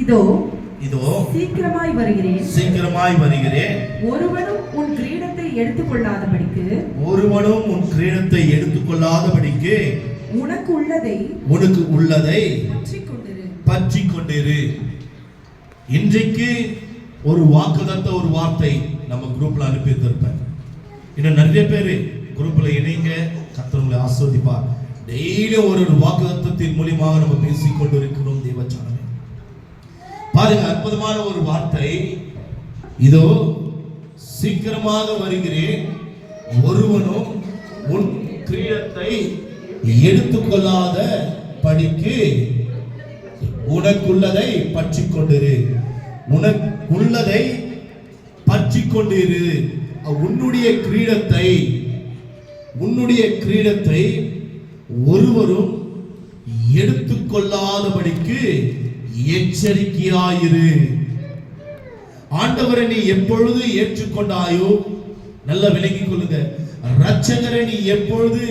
இதோ இதோ சீக்கிரமாய் வருகிறேன், சீக்கிரமாய் வருகிறேன். ஒருவனும் உன் கிரீடத்தை எடுத்துக்கொள்ளாதபடிக்கு, ஒருவனும் உன் கிரீடத்தை எடுத்துக்கொள்ளாதபடிக்கு, உனக்கு உள்ளதை பற்றிக் கொண்டிரு. இன்றைக்கு ஒரு வாக்குதத்த ஒரு வார்த்தை நம்ம குரூப்ல அனுப்பி இருப்பேன். இன்னும் நிறைய பேர் குரூப்ல இணைங்க, கர்த்தர் உங்களை ஆசீர்வதிப்பார். டெய்லி ஒரு வாக்குதத்தத்தின் மூலமாக நம்ம பேசிக் கொண்டிருக்கிறோம் தேவச்சனமே. பாருங்க, அற்புதமான ஒரு வார்த்தை. இதோ சீக்கிரமாக வருகிறேன், ஒருவனும் உன் கிரீடத்தை எடுத்துக்கொள்ளாத படிக்கு உனக்குள்ளதை பற்றிக் கொண்டிரு. உனக்குள்ளதை பற்றிக் கொண்டிரு. உன்னுடைய கிரீடத்தை ஒருவரும் எடுத்துக்கொள்ளாதபடிக்கு எச்சரிக்கையாயிரு. ஆண்டவரை நீ எப்பொழுது ஏற்றுக்கொண்டாயோ, நல்லா விளங்கிக் கொள்ளுங்க, இரட்சகரை நீ எப்பொழுது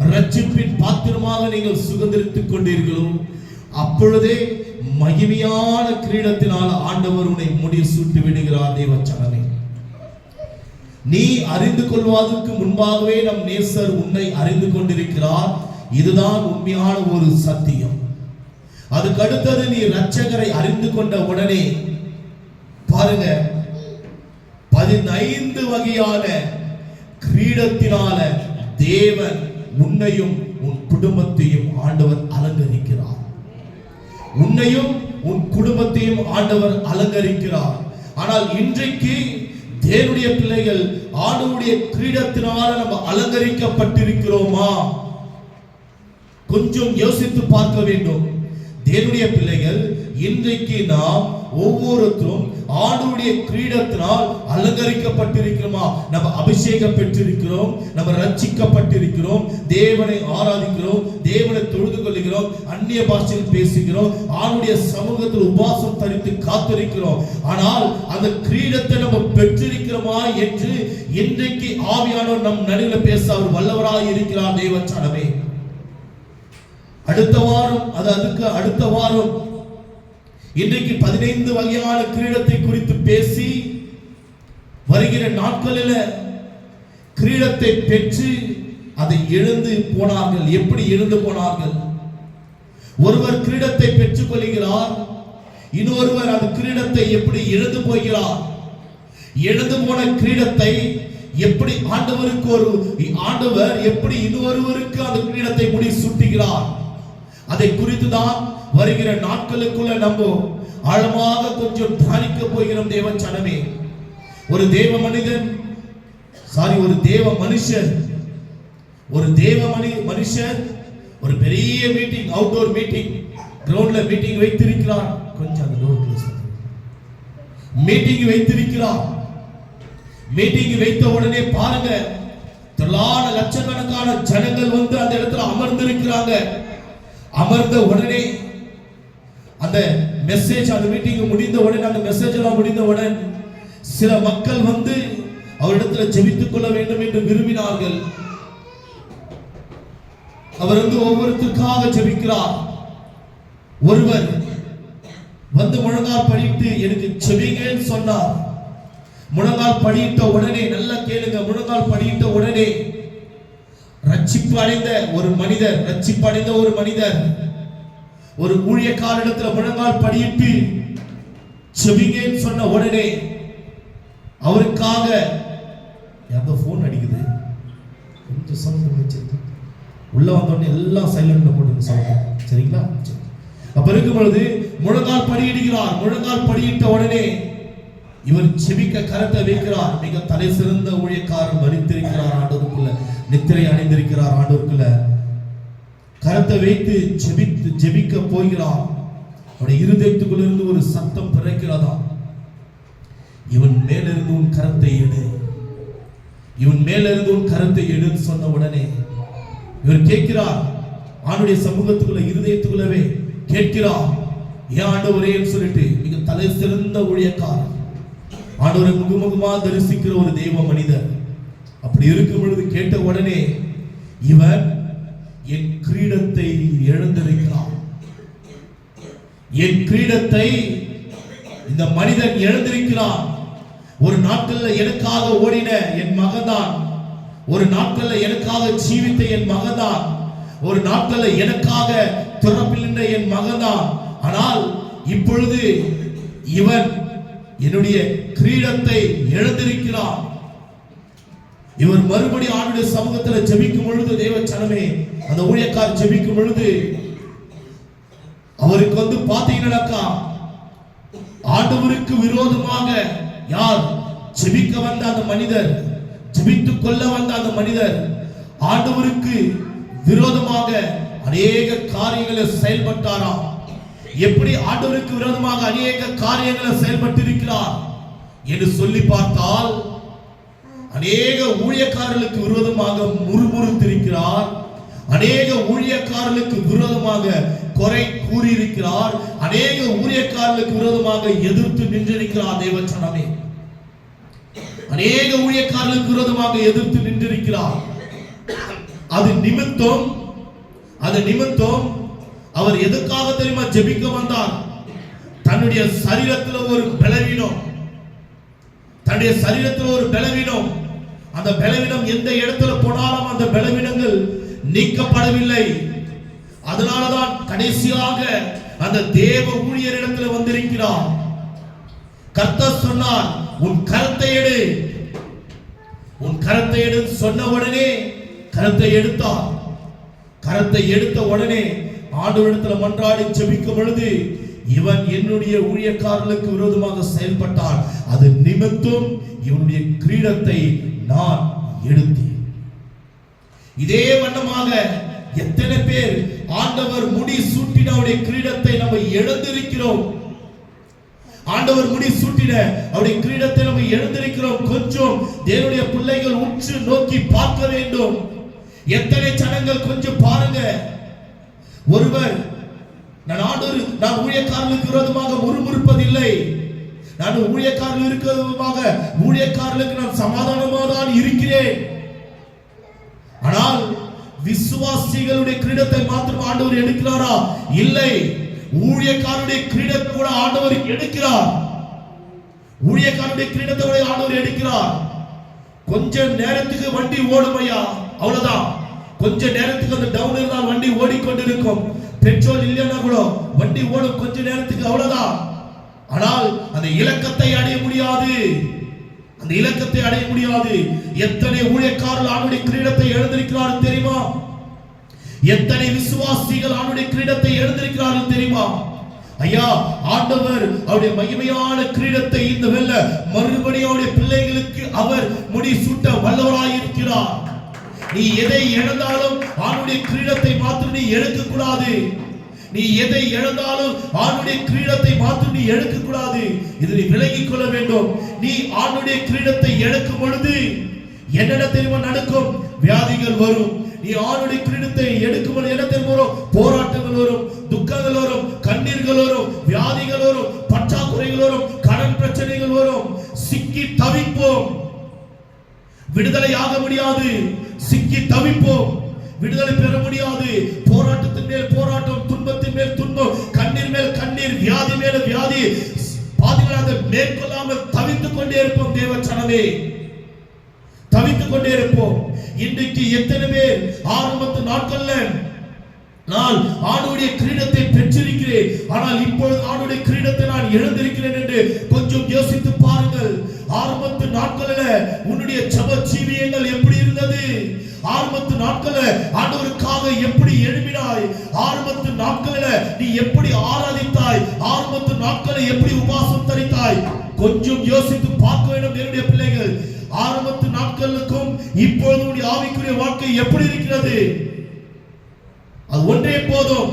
இரட்சிப்பின் பாத்திரமாக நீங்கள் சுதந்திரித்துக் கொண்டீர்களோ, அப்பொழுதே மகிமையான கிரீடத்தினால் ஆண்டவர் உன்னை முடி சூட்டி விடுகிறார். தேவச்சனமே, நீ அறிந்து கொள்வதற்கு முன்பாகவே நம் நேசர் உன்னை அறிந்து கொண்டிருக்கிறார். இதுதான் உண்மையான ஒரு சத்தியம். அதுக்கு அடுத்தது, நீ இரட்சகரை அறிந்து கொண்ட உடனே பாருங்க, 15 வகையான கிரீடத்தினால தேவன் உன்னையும் உன் குடும்பத்தையும் ஆண்டவர் அலங்கரிக்கிறார். உன்னையும் உன் குடும்பத்தையும் ஆண்டவர் அலங்கரிக்கிறார். ஆனால் இன்றைக்கு தேவனுடைய பிள்ளைகள் ஆண்டவருடைய கிரீடத்தினால நம்ம அலங்கரிக்கப்பட்டிருக்கிறோமா? கொஞ்சம் யோசித்து பார்க்க வேண்டும். தேவனுடைய பிள்ளைகள் இன்றைக்கு நாம் ஒவ்வொருத்தரும் ஆண்டவருடைய கிரீடத்தினால் அலங்கரிக்கப்பட்டிருக்கிறோமா? நம்ம அபிஷேகம் பெற்றிருக்கிறோம், நம்ம ரட்சிக்கப்பட்டிருக்கிறோம், தேவனை ஆராதிக்கிறோம், தேவனை தொழுது கொள்கிறோம், அந்நிய பாஷையில் பேசுகிறோம், ஆண்டவருடைய சமூகத்தில் உபவாசம் தரித்து காத்திருக்கிறோம். ஆனால் அந்த கிரீடத்தை நம்ம பெற்றிருக்கிறோமா என்று இன்றைக்கு ஆவியானவர் நம் நடுவில் பேச அவர் வல்லவராய் இருக்கிறார். தேவச்சனமே, அடுத்த வாரம் இன்றைக்கு 15 வகையான கிரீடத்தை குறித்து பேசி வருகிற நாட்களில் கிரீடத்தை பெற்று அதை இழந்து போனார்கள். எப்படி இழந்து போனார்கள்? ஒருவர் கிரீடத்தை பெற்றுக் கொள்கிறார், இன்னொருவர் அந்த கிரீடத்தை எப்படி இழந்து போகிறார். இழந்து போன கிரீடத்தை எப்படி ஆண்டவர் எப்படி இன்னொருவருக்கு அந்த கிரீடத்தை முடி சூட்டுகிறார். அதை குறித்து தான் வருகிற நாட்களுக்குள்ள நம்ம ஆழமாக கொஞ்சம் தியானிக்க போகிறோம். தேவச்சனமே, ஒரு தேவ மனுஷன் ஒரு பெரிய மீட்டிங், அவுட்டோர் மீட்டிங், கிரவுண்ட்ல மீட்டிங் வைத்திருக்கிறார். கொஞ்சம் அந்த டோர் க்ளோஸ் பண்ணுங்க. மீட்டிங் வைத்திருக்கிறார். மீட்டிங் வைத்த உடனே பாருங்க, திரளான லட்சக்கணக்கான ஜனங்கள் வந்து அந்த இடத்துல அமர்ந்திருக்கிறாங்க. அமர்ந்த உடனே அந்த மெசேஜ், அந்த மீட்டிங் முடிந்த உடனே, அந்த மெசேஜ் எல்லாம் முடிந்தவுடன் சில மக்கள் வந்து அவரிடத்தில் ஜெபித்துக் கொள்ள வேண்டும் என்று விரும்பினார்கள். அவர் வந்து ஒவ்வொருத்தருக்காக ஜெபிக்கிறார். ஒருவர் வந்து முழங்கால் படிட்டு எனக்கு ஜெபிங்கன்னு சொன்னார். முழங்கால் படியிட்ட உடனே, நல்லா கேளுங்க, முழங்கால் படியிட்ட உடனே ரட்சிப்பு அடைந்த ஒரு மனிதர் ஒரு ஊழியக்காரரிடத்தில் முழங்கால் படியிட்டு ஜெபிங்கன்னு சொன்ன உடனே அவருக்காக யாரோ போன் அடிக்குது, கொஞ்சம் சவுண்ட் வச்சிருக்கு, உள்ள வந்தோடனே எல்லாம் சைலண்ட்ல போட்டு சவுண்ட், சரிங்களா? அப்ப இருக்கும் பொழுது முழங்கால் படியிடுகிறார். முழங்கால் படியிட்ட உடனே இவர் செபிக்க கரத்தை வைக்கிறார். மிக தலை சிறந்த ஊழியக்காரர் மரித்திருக்கிறார், ஆண்டவருக்குள்ள நித்திரை அடைந்திருக்கிறார். ஆண்டவருக்குள்ள கரத்தை வைத்து ஜெபிக்க போகிறார். அவருடைய இருதயத்துக்குள்ளிருந்து ஒரு சத்தம் பிறக்கிறதா, இவன் மேலிருந்து உன் கரத்தை எடு, இவன் மேலிருந்து உன் கரத்தை எடுன்னு சொன்ன உடனே இவர் கேட்கிறார். ஆண்டுடைய சமூகத்துக்குள்ள இருதயத்துக்குள்ளவே கேட்கிறார், ஏன் ஆண்டவரேன்னு சொல்லிட்டு. மிக தலை சிறந்த ஊழியக்காரர், ஆண்டவரை முகமுகமா தரிசிக்கிற ஒரு தெய்வ மனிதர். அப்படி இருக்கும் பொழுது கேட்ட உடனே இவன் என் கிரீடத்தை இழந்திருக்கிறான், என் கிரீடத்தை இந்த மனிதன் இழந்திருக்கிறான். ஒரு நாட்கள்ல எனக்காக ஓடின என் மகன்தான், ஒரு நாட்கள்ல எனக்காக ஜீவித்த என் மகன்தான், ஒரு நாட்கள்ல எனக்காக துறப்பில் நின்ற என் மகன்தான். ஆனால் இப்பொழுது இவன் என்னுடைய கிரீடத்தை இழந்திருக்கிறான். இவர் மறுபடியும் ஆண்டுடைய சமூகத்தில் ஜெபிக்கும் பொழுது, தேவ ஜனமே, அந்த ஊழியக்காரர் ஜெபிக்கும் பொழுது அவருக்கு பாத்தீங்கன்னாக்கா, ஆண்டவருக்கு விரோதமாக யார் ஜெபிக்க வந்த அந்த மனிதர், ஜெபித்துக் கொள்ள வந்த அந்த மனிதர் ஆண்டவருக்கு விரோதமாக அநேக காரியங்களை செயல்பட்டாராம். எப்படி ஆண்டவருக்கு விரோதமாக அநேக காரியங்களை செயல்பட்டிருக்கிறார் என்று சொல்லி பார்த்தால், அநேக ஊழியக்காரர்களுக்கு விரோதமாக முறுமுறுத்திருக்கிறார், அநேக ஊழியக்காரர்களுக்கு விரோதமாக குறை கூறியிருக்கிறார், அநேக ஊழியக்காரர்களுக்கு விரோதமாக எதிர்த்து நின்றிருக்கிறார். தேவச்சனமே, அநேக ஊழியக்காரர்களுக்கு விரோதமாக எதிர்த்து நின்றிருக்கிறார். அது நிமித்தம் அவர் எதுக்காக தெரியுமா ஜெபிக்க வந்தார்? தன்னுடைய சரீரத்தில் ஒரு பலவீனம், தன்னுடைய சரீரத்தில் ஒரு பலவீனம், அந்த பலவீனம் எந்த இடத்துல போனாலும் அந்த பலவீனங்கள் நீக்கப்படவில்லை. அதனாலதான் கடைசியாக அந்த தேவ ஊழியரிடத்தில் வந்திருக்கிறார். கர்த்தர் சொன்னார், உன் கரத்தை எடு, உன் கரத்தை எடு சொன்ன உடனே கரத்தை எடுத்தார். கரத்தை எடுத்த உடனே ஆண்டவரிடத்தில் மன்றாடி ஜெபிக்கும் பொழுது, இவன் என்னுடைய ஊழியக்காரர்களுக்கு விரோதமாக செயல்பட்டான், அது நிமித்தம் இவனுடைய கிரீடத்தை நான் எடுத்தேன். இதே வண்ணமாக எத்தனை பேர் ஆண்டவர் முடி சூட்டின அவருடைய கிரீடத்தை நம்ம இழந்திருக்கிறோம். ஆண்டவர் முடி சூட்டின அவருடைய கிரீடத்தை நம்ம இழந்திருக்கிறோம். கொஞ்சம் தேவனுடைய பிள்ளைகள் உற்று நோக்கி பார்க்க வேண்டும். எத்தனை ஜனங்கள் கொஞ்சம் பாருங்க. ஒருவர், நான் ஊழியக்காரர்களுக்கு விரோதமாக முறுமுறுப்பதில்லை, நான் ஊழியக்காரர்களுக்கு விரோதமாக ஊழியக்காரர்களுக்கு நான் சமாதானமாக தான் இருக்கிறேன். ஆனால் விசுவாசிகளுடைய கிரீடத்தை மாத்திரம் ஆண்டவர் எடுக்கிறாரா? இல்லை, ஊழியக்காரருடைய கிரீடத்தை கூட ஆண்டவர் எடுக்கிறார். ஊழியக்காரருடைய கிரீடத்தை கூட ஆண்டவர் எடுக்கிறார். கொஞ்ச நேரத்துக்கு வண்டி ஓடுமையா, அவ்வளவுதான். கொஞ்ச நேரத்துக்கு அந்த டவுன் இருந்தால் வண்டி ஓடிக்கொண்டிருக்கும். பெட்ரோல் இல்லைன்னா கூட வண்டி ஓடும் கொஞ்ச நேரத்துக்கு, அவ்வளவுதான். ஆனால் அந்த இலக்கத்தை அடைய முடியாது, அந்த இலக்கத்தை அடைய முடியாது. எத்தனை ஊழியக்காரர்கள் ஆண்டுடைய கிரீடத்தை எழுந்திருக்கிறார்கள் தெரியுமா? எத்தனை விசுவாசிகள் ஆண்டுடைய கிரீடத்தை எழுந்திருக்கிறார்கள் தெரியுமா? ஐயா, ஆண்டவர் அவருடைய மகிமையான கிரீடத்தை இந்த வெல்ல மறுபடியும் அவருடைய பிள்ளைகளுக்கு அவர் முடி சூட்ட வல்லவராய் இருக்கிறார். நீ எதை இழந்தாலும் ஆண்டுடைய கிரீடத்தை மாத்திரம் நீ எடுக்க கூடாது. நீ எதை இழந்தாலும் ஆண்டுடைய கிரீடத்தை மாத்திரம் நீ எடுக்க கூடாது. இதை நீ விலகிக் கொள்ள வேண்டும். நீ ஆண்டுடைய கிரீடத்தை எடுக்கும் பொழுது என்னென்ன தெரியுமா நடக்கும்? வியாதிகள் வரும். நீ ஆண்டுடைய கிரீடத்தை எடுக்கும் பொழுது என்ன தெரியுமா வரும்? போராட்டங்கள் வரும், துக்கங்கள் வரும், கண்ணீர்கள் வரும், வியாதிகள் வரும், பற்றாக்குறைகள் வரும், கடன் பிரச்சனைகள் வரும். சிக்கி தவிப்போம், விடுதலை ஆக முடியாது. சிக்கி தவிப்போம், விடுதலை பெற முடியாது. போராட்டத்தின் மேல் போராட்டம், துன்பத்தின் மேல் துன்பம், கண்ணீர் மேல் கண்ணீர், வியாதி மேல வியாதி, பாதிகளாக மேற்கொள்ளாமல் தவித்துக் கொண்டே இருப்போம். தேவ ஜனமே, தவித்துக் கொண்டே இருப்போம். இன்றைக்கு எத்தனை பேர் ஆரம்பத்து நாட்கள்ல நான் ஆண்டுடைய கிரீடத்தை பெற்றிருக்கிறேன், ஆனால் இப்பொழுது ஆண்டுடைய கிரீடத்தை நான் இழந்திருக்கிறேன் என்று கொஞ்சம் யோசித்து பாருங்கள். ஆரம்பத்து நாட்களில் உன்னுடைய ஜெப ஜீவியங்கள் எப்படி இருந்தது? ஆரம்பத்து நாட்களில் ஆண்டவருக்காக எப்படி எழுப்பினாய்? ஆரம்பத்து நாட்களில் நீ எப்படி ஆராதித்தாய்? ஆரம்பத்து நாட்களில் எப்படி உபவாசம் தரித்தாய்? கொஞ்சம் யோசித்து பார்க்க வேண்டும் என்னுடைய பிள்ளைகள். ஆரம்பத்து நாட்களுக்கும் இப்பொழுது உன்னுடைய ஆவிக்குரிய வாழ்க்கை எப்படி இருக்கிறது? அது ஒன்றே போதும்.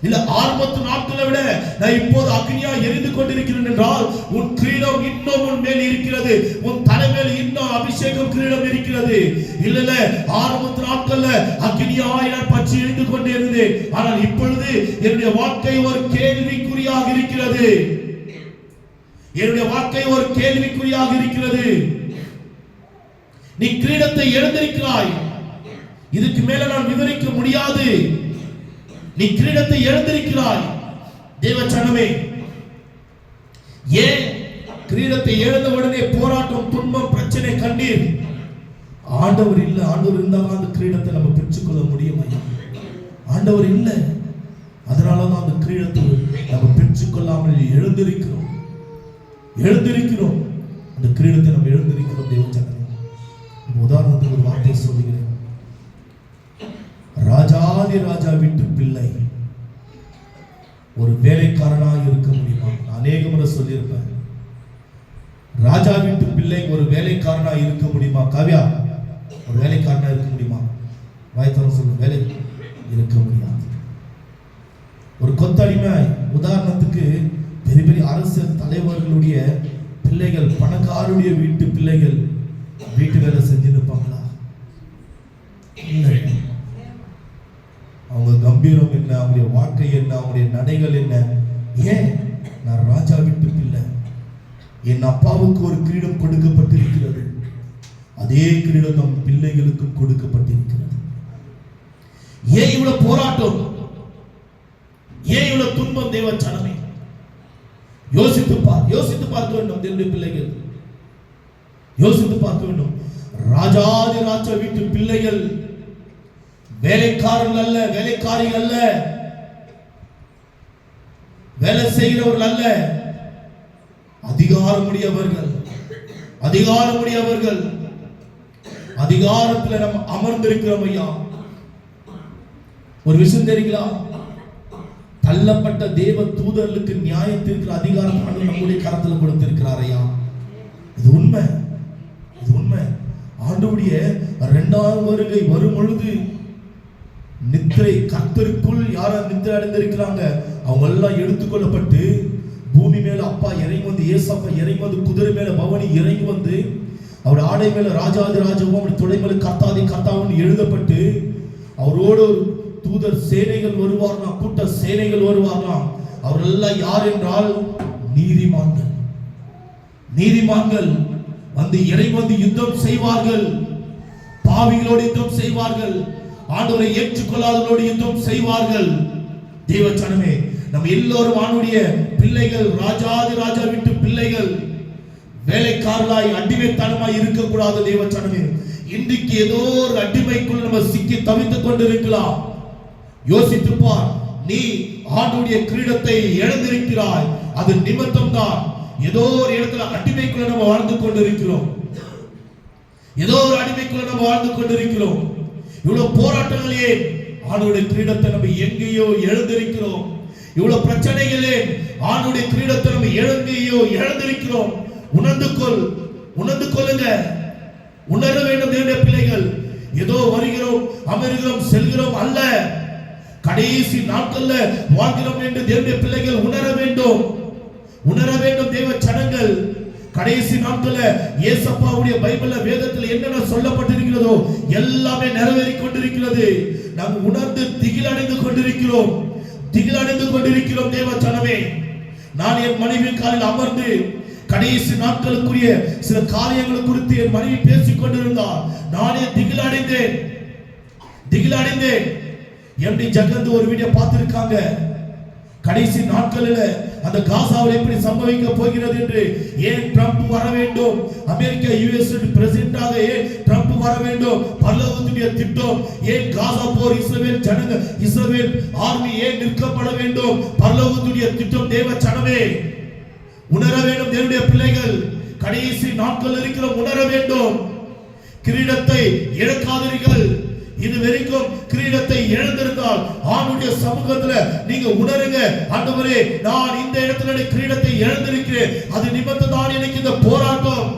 இல்ல, ஆரம்பத்து நாட்களை விட நான் இப்போது அக்னியா எரிந்து கொண்டிருக்கிறேன் என்றால் உன் கிரீடம் இன்னும் உன் மேல் இருக்கிறது, உன் தலை மேல் இன்னும் அபிஷேகம் கிரீடம் இருக்கிறது. இல்ல, ஆரம்பத்து நாட்கள்ல அக்னியாய் நான் பற்றி எரிந்து கொண்டே இருந்தேன், ஆனால் இப்பொழுது என்னுடைய வாழ்க்கை ஒரு கேள்விக்குறியாக இருக்கிறது. என்னுடைய வாழ்க்கை ஒரு கேள்விக்குறியாக இருக்கிறது. நீ கிரீடத்தை இழந்திருக்கிறாய், இதுக்கு மேல நான் விவரிக்க முடியாது. நீ கிரீடத்தை இழந்திருக்கிறாய். தேவச்சனமே, ஏன் கிரீடத்தை இழந்த உடனே போராட்டம், துன்பம், பிரச்சனை, கண்ணீர்? ஆண்டவர் இல்ல. ஆண்டவர் இருந்தாலும் அந்த கிரீடத்தை நம்ம பெற்றுக்கொள்ள முடியும் ஐயா. ஆண்டவர் இல்லை, அதனாலதான் அந்த கிரீடத்தை நம்ம பெற்றுக்கொள்ளாமல் எழுந்திருக்கிறோம். அந்த கிரீடத்தை நம்ம எழுந்திருக்கிறோம். தேவச்சனமே, உதாரணத்துக்கு ஒரு வார்த்தை சொல்லுகிறேன். ராஜாதி ராஜா வீட்டு பிள்ளை ஒரு வேலைக்காரனாக இருக்க முடியுமா? அநேக முறை சொல்லியிருப்பேன். ராஜா வீட்டு பிள்ளை ஒரு வேலைக்காரனா இருக்க முடியுமா? காவியா, ஒரு வேலைக்காரனா இருக்க முடியுமா? வாய்த்தவன் சொல்லு, வேலை இருக்க முடியாது. ஒரு கொத்தடிமை, உதாரணத்துக்கு பெரிய பெரிய அரசியல் தலைவர்களுடைய பிள்ளைகள், பணக்காருடைய வீட்டு பிள்ளைகள் வீட்டு வேலை செஞ்சு நிற்பாங்களா? இல்லை. அவங்க கம்பீரம் என்ன, அவங்களுடைய வாழ்க்கை என்ன, அவங்களுடைய நடைகள் என்ன? ஏன்? நான் ராஜா வீட்டு பிள்ளை, என் அப்பாவுக்கு ஒரு கிரீடம் கொடுக்கப்பட்டிருக்கிறது. அதே கிரீடம் நம் பிள்ளைகளுக்கும் கொடுக்கப்பட்டிருக்கிறது. ஏன் இவ்வளவு போராட்டம்? ஏன் இவ்வளவு துன்பம்? தேவச்சனமே, யோசித்து பார்க்க வேண்டும். தேவனுடைய பிள்ளைகள் யோசித்து பார்க்க வேண்டும். ராஜாதி ராஜா வீட்டு பிள்ளைகள் வேலைக்காரர்கள் அல்ல, வேலைக்காரிகள் அல்ல, வேலை செய்கிறவர்கள் அல்ல, அதிகாரமுடையவர்கள். அதிகாரத்தில் நம்ம அமர்ந்திருக்கிறோம் ஐயா. ஒரு விஷயம் தெரியுங்களா? தள்ளப்பட்ட தேவ தூதர்களுக்கு நியாயத்திற்கு அதிகாரம் நம்முடைய கரத்தில் கொடுத்திருக்கிறார் ஐயா. இது உண்மை. ஆண்டவருடைய இரண்டாம் வருகை வரும் பொழுது நித்திரை, கர்த்தருக்குள் யாரா நித்திரை அடைந்திருக்கிறாங்க அவங்க எல்லாம் எடுத்துக்கொள்ளப்பட்டு பூமி மேல அப்பா இறங்கி வந்து, ஏசப்பா இறங்கி வந்து, குதிரை மேல பவனி இறங்கி வந்து, அவருடைய ஆடை மேல ராஜாதி ராஜாவும் அவருடைய தொடை மேல கர்த்தாதி கர்த்தாவும் எழுதப்பட்டு, அவரோடு தூதர் சேனைகள் வருவார்களாம், கூட்ட சேனைகள் வருவார்களாம். அவர்கள் எல்லாம் யார் என்றால் நீதிமான்கள் வந்து இறை வந்து யுத்தம் செய்வார்கள். பாவிகளோடு யுத்தம் செய்வார்கள். ஆண்டவரை ஏற்றுக்கொள்ளாதவர்களோடு யுத்தம் செய்வார்கள். தேவச்சனமே, நம்ம எல்லோரும் ஆண்டுடைய பிள்ளைகள், ராஜாதி ராஜா வீட்டு பிள்ளைகள். வேலைக்காரர்களாய் அடிமைத்தனமாய் இருக்கக்கூடாது. தேவச்சனமே, இன்றைக்கு ஏதோ ஒரு அடிமைக்குள் நம்ம சிக்கி தவித்துக் கொண்டிருக்கலாம். யோசித்து பார். நீ ஆண்டுடைய கிரீடத்தை இழந்திருக்கிறாய். அது நிமித்தம் தான் ஏதோ ஒரு இடத்துல அடிமைக்குள்ள நம்ம வாழ்ந்து கொண்டிருக்கிறோம். இவ்வளவு போராட்டங்களே, ஆண்டுடைய கிரீடத்தை நம்ம எங்கேயோ எழுந்திருக்கிறோம். இவ்வளவு பிரச்சனைகளே, ஆண்டுடைய கிரீடத்தை நம்ம எழுந்திருக்கிறோம். உணர்ந்து கொள்ளுங்க. உணர வேண்டும் தேவனுடைய பிள்ளைகள். ஏதோ வருகிறோம், அமர்கிறோம், செல்கிறோம் அல்ல. கடைசி நாட்கள்ல வாழ்கிறோம் என்று தேவனுடைய பிள்ளைகள் உணர வேண்டும். தேவ ஜனங்கள், கடைசி நாட்கள்ல இயேசப்பாவுடைய பைபிள்ல வேதத்தில் என்னென்ன சொல்லப்பட்டிருக்கிறதோ எல்லாமே நிறைவேறிக் கொண்டிருக்கிறது. நாம் உணர்ந்து திகிலடைந்து கொண்டிருக்கிறோம். தேவ ஜனமே, நான் என் மனைவி காலில் அமர்ந்து கடைசி நாட்களுக்குரிய சில காரியங்கள் குறித்து என் மனைவி பேசிக் கொண்டிருந்தார். நானே திகிலடைந்தேன். எப்படி ஜகந்து ஒரு வீடியோ பார்த்திருக்காங்க. கடைசி நாட்களில் அந்த காசாவில் எப்படி சம்பவிக்க போகிறது என்று. ஏன் ட்ரம்ப் வர வேண்டும்? அமெரிக்கா யுஎஸ் பிரசிடென்டாக ஏன் ட்ரம்ப் வர வேண்டும்? பரலோகத்துடைய திட்டம் ஏன்? காசா போர், இஸ்ரவேல் ஆர்மி ஏன் நிற்கப்பட வேண்டும்? பரலோகத்துடைய திட்டம். தேவ ஜனமே, உணர வேண்டும். தேவனுடைய பிள்ளைகள், கடைசி நாட்கள் இருக்கிற உணர வேண்டும். கிரீடத்தை இழக்காதீர்கள். இது வரைக்கும் கிரீடத்தை இழந்திருந்தால் ஆண்டுடைய சமூகத்துல நீங்க உணருங்க. ஆண்டவரே, நான் இந்த இடத்துல கிரீடத்தை இழந்திருக்கிறேன். அது நிமித்தம் தான் எனக்கு இந்த போராட்டம்,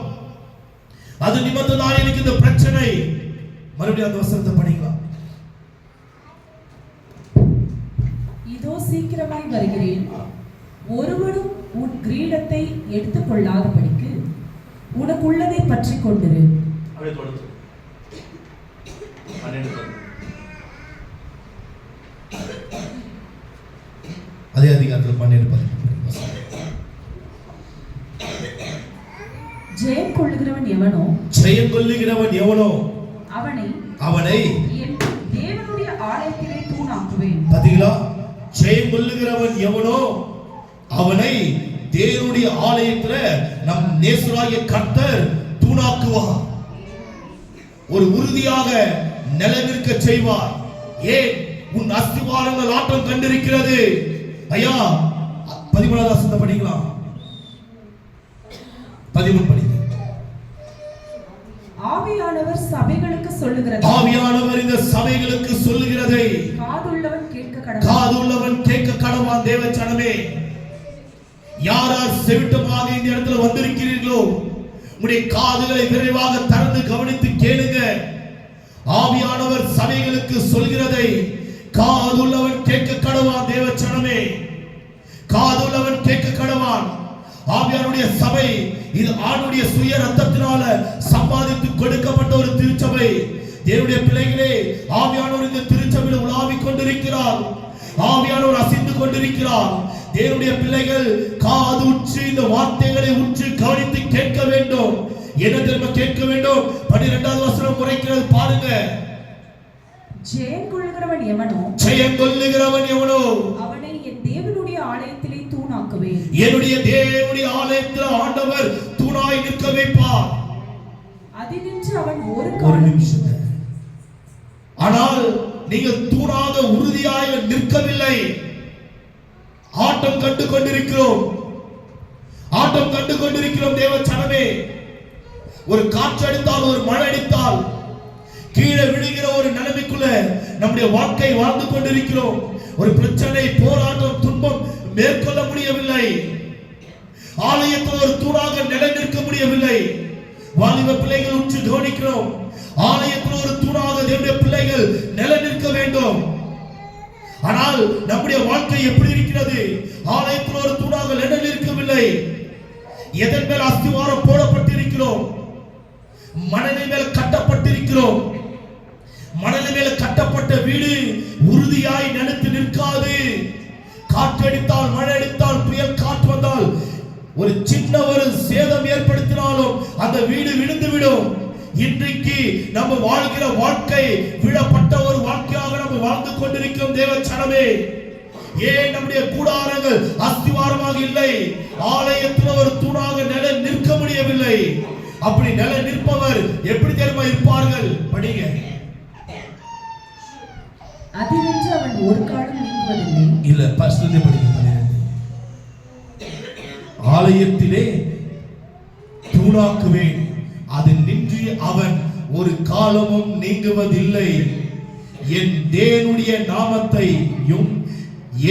அது நிமித்தம் தான் எனக்கு இந்த பிரச்சனை. மறுபடியும் அந்த வசனத்தை படிக்கலாம். இதோ சீக்கிரமாய் வருகிறேன். ஒருவனும் உன் கிரீடத்தை எடுத்துக் கொள்ளாதபடிக்கு உனக்குள்ளதை பற்றி கொண்டிரு. அதே அதிகாரத்தில் 12 ஜெயம் கொள்ளுகிறவன் எவனோ அவனை என் தேவனுடைய ஆலயத்திலே தூணாக்குவேன். பாத்தீங்களா? ஜெயம் கொள்ளுகிறவன் எவனோ அவனை தேவனுடைய ஆலயத்துல நம் நேசராகிய கர்த்தர் தூணாக்குவார், ஒரு உறுதியாக நிலைநிற்க செய்வார். ஏன்? உன் அஸ்திவாரங்கள் ஆட்டம் கண்டிருக்கிறது. ஐயா 13வது வசனத்தை படிக்கலாம். 13 படிங்க. ஆவியானவர் சபைகளுக்கு சொல்லுகிறது, ஆவியானவர் இந்த சபைகளுக்கு சொல்லுகிறதை காதுள்ளவன் கேட்க கடவன். காதுள்ளவன் கேட்க கடவான். தேவச்சனமே, யார் யார் செவிட்டமாக இந்த இடத்துல வந்திருக்கிறீர்களோ உங்களுடைய காதுகளை விரைவாக திறந்து கவனித்து கேளுங்க. ஆவியானவர் சபைகளுக்கு சொல்கிறதை காதுள்ளவன் கேட்க கடவான். தேவச்சனமே, காதுள்ளவன் கேட்க கடவான். ஆவியானுடைய சபை இது ஆணுடைய சுய ரத்தத்தினால சம்பாதித்து கொடுக்கப்பட்ட ஒரு திருச்சபை. தேவனுடைய பிள்ளைகளே, ஆவியானவர் இந்த திருச்சபையில் உலாவிக் கொண்டிருக்கிறார். ஆவியானவர் அசைந்து கொண்டிருக்கிறார். தேவனுடைய பிள்ளைகள் காது உற்று இந்த வார்த்தைகளை உற்று கவனித்து கேட்க வேண்டும். என்ன தெரியுமா கேட்க வேண்டும்? 12வது வசனம் உரைக்கிறது பாருங்க. ஜெயம் கொள்ளுகிறவன் எவனோ, ஜெயம் கொள்ளுகிறவன் எவனோ அவனை என் தேவனுடைய ஆலயத்திலே தூணாக்குவேன். என்னுடைய தேவனுடைய ஆலயத்தில் ஆண்டவர் தூணாய் நிற்க வைப்பார். அதினின்று அவன் ஒரு நிமிஷம். ஆனால் நீங்கள் தூணாக உறுதியாக நிற்கவில்லை. ஆட்டம் கண்டு கொண்டிருக்கிறோம், ஆட்டம் கண்டு கொண்டிருக்கிறோம். தேவச்சனமே, ஒரு காற்று அடித்தால், ஒரு மழை அடித்தால் கீழே விழுகிற ஒரு நிலைமைக்குள்ள நம்முடைய வாழ்க்கை வாழ்ந்து கொண்டிருக்கிறோம். ஒரு பிரச்சனை, போராட்டம், துன்பம் மேற்கொள்ள முடியவில்லை. ஆலயத்தில் ஒரு தூணாக நிலைநிற்க முடியவில்லை. வாலிப பிள்ளைகள் உற்று கவனிக்கிறோம். ஆலயத்தில் ஒரு தூணாக தேவனுடைய பிள்ளைகள் நிலைநிற்க வேண்டும். ஆனால் நம்முடைய வாழ்க்கை எப்படி இருக்கிறது? ஆலயத்தில் ஒரு தூணாக நிலைநிற்கவில்லை. எதன் மேல் அஸ்திவாரம் போடப்பட்டிருக்கிறோம்? மணலின் மேல் கட்டப்பட்டிருக்கிறோம். மணலின் மேல் கட்டப்பட்ட வீடு உறுதியாய் நிலைத்து நிற்காது. காற்றடித்தால், மழை அடித்தால், புயல் காற்று வந்தால், ஒரு சின்ன ஒரு சேதம் ஏற்படுத்தினாலும் அந்த வீடு விழுந்துவிடும். இன்றைக்கு நம்ம வாழ்கிற வாழ்க்கை விழப்பட்ட ஒரு வாழ்க்கையாக நம்ம வாழ்ந்து கொண்டிருக்கிறோம். தேவச்சனமே, ஏன் நம்முடைய கூடாரங்கள் அஸ்திவாரமாக இல்லை? ஆலயத்தில் ஒரு தூணாக நிலை நிற்க முடியவில்லை. அப்படி நிலை நிற்பவர் எப்படி தெரியுமா இருப்பார்கள்? படிங்க. அதினின்று அவன் ஒரு காலம் நீங்குவதில்லை. இல்ல, பரிசுத்தத்தை படிங்க. ஆலயத்திலே தூணாக்குவேன், அது நின்று அவன் ஒரு காலமும் நீங்குவதில்லை. என் தேவனுடைய நாமத்தையும்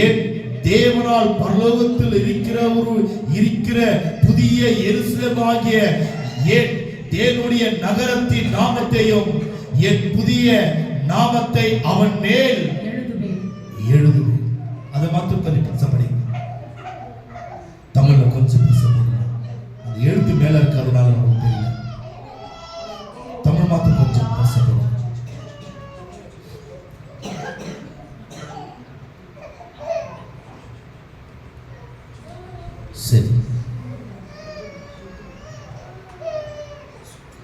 என் தேவனால் பரலோகத்தில் இருக்கிற புதிய எருசலேமாகிய என் தேவனுடைய நகரத்தின் நாமத்தையும் என் புதிய நாமத்தை அவன் மேல் எழுதுவேன். அதை மாத்திரம் கொஞ்சம் பேசப்படி. தமிழ்ல கொஞ்சம் பேசப்படும். அது எழுத்து மேல இருக்கிறதுனால நமக்கு தெரியல. தமிழ் மாத்திரம் கொஞ்சம் பேசப்படும். சரி,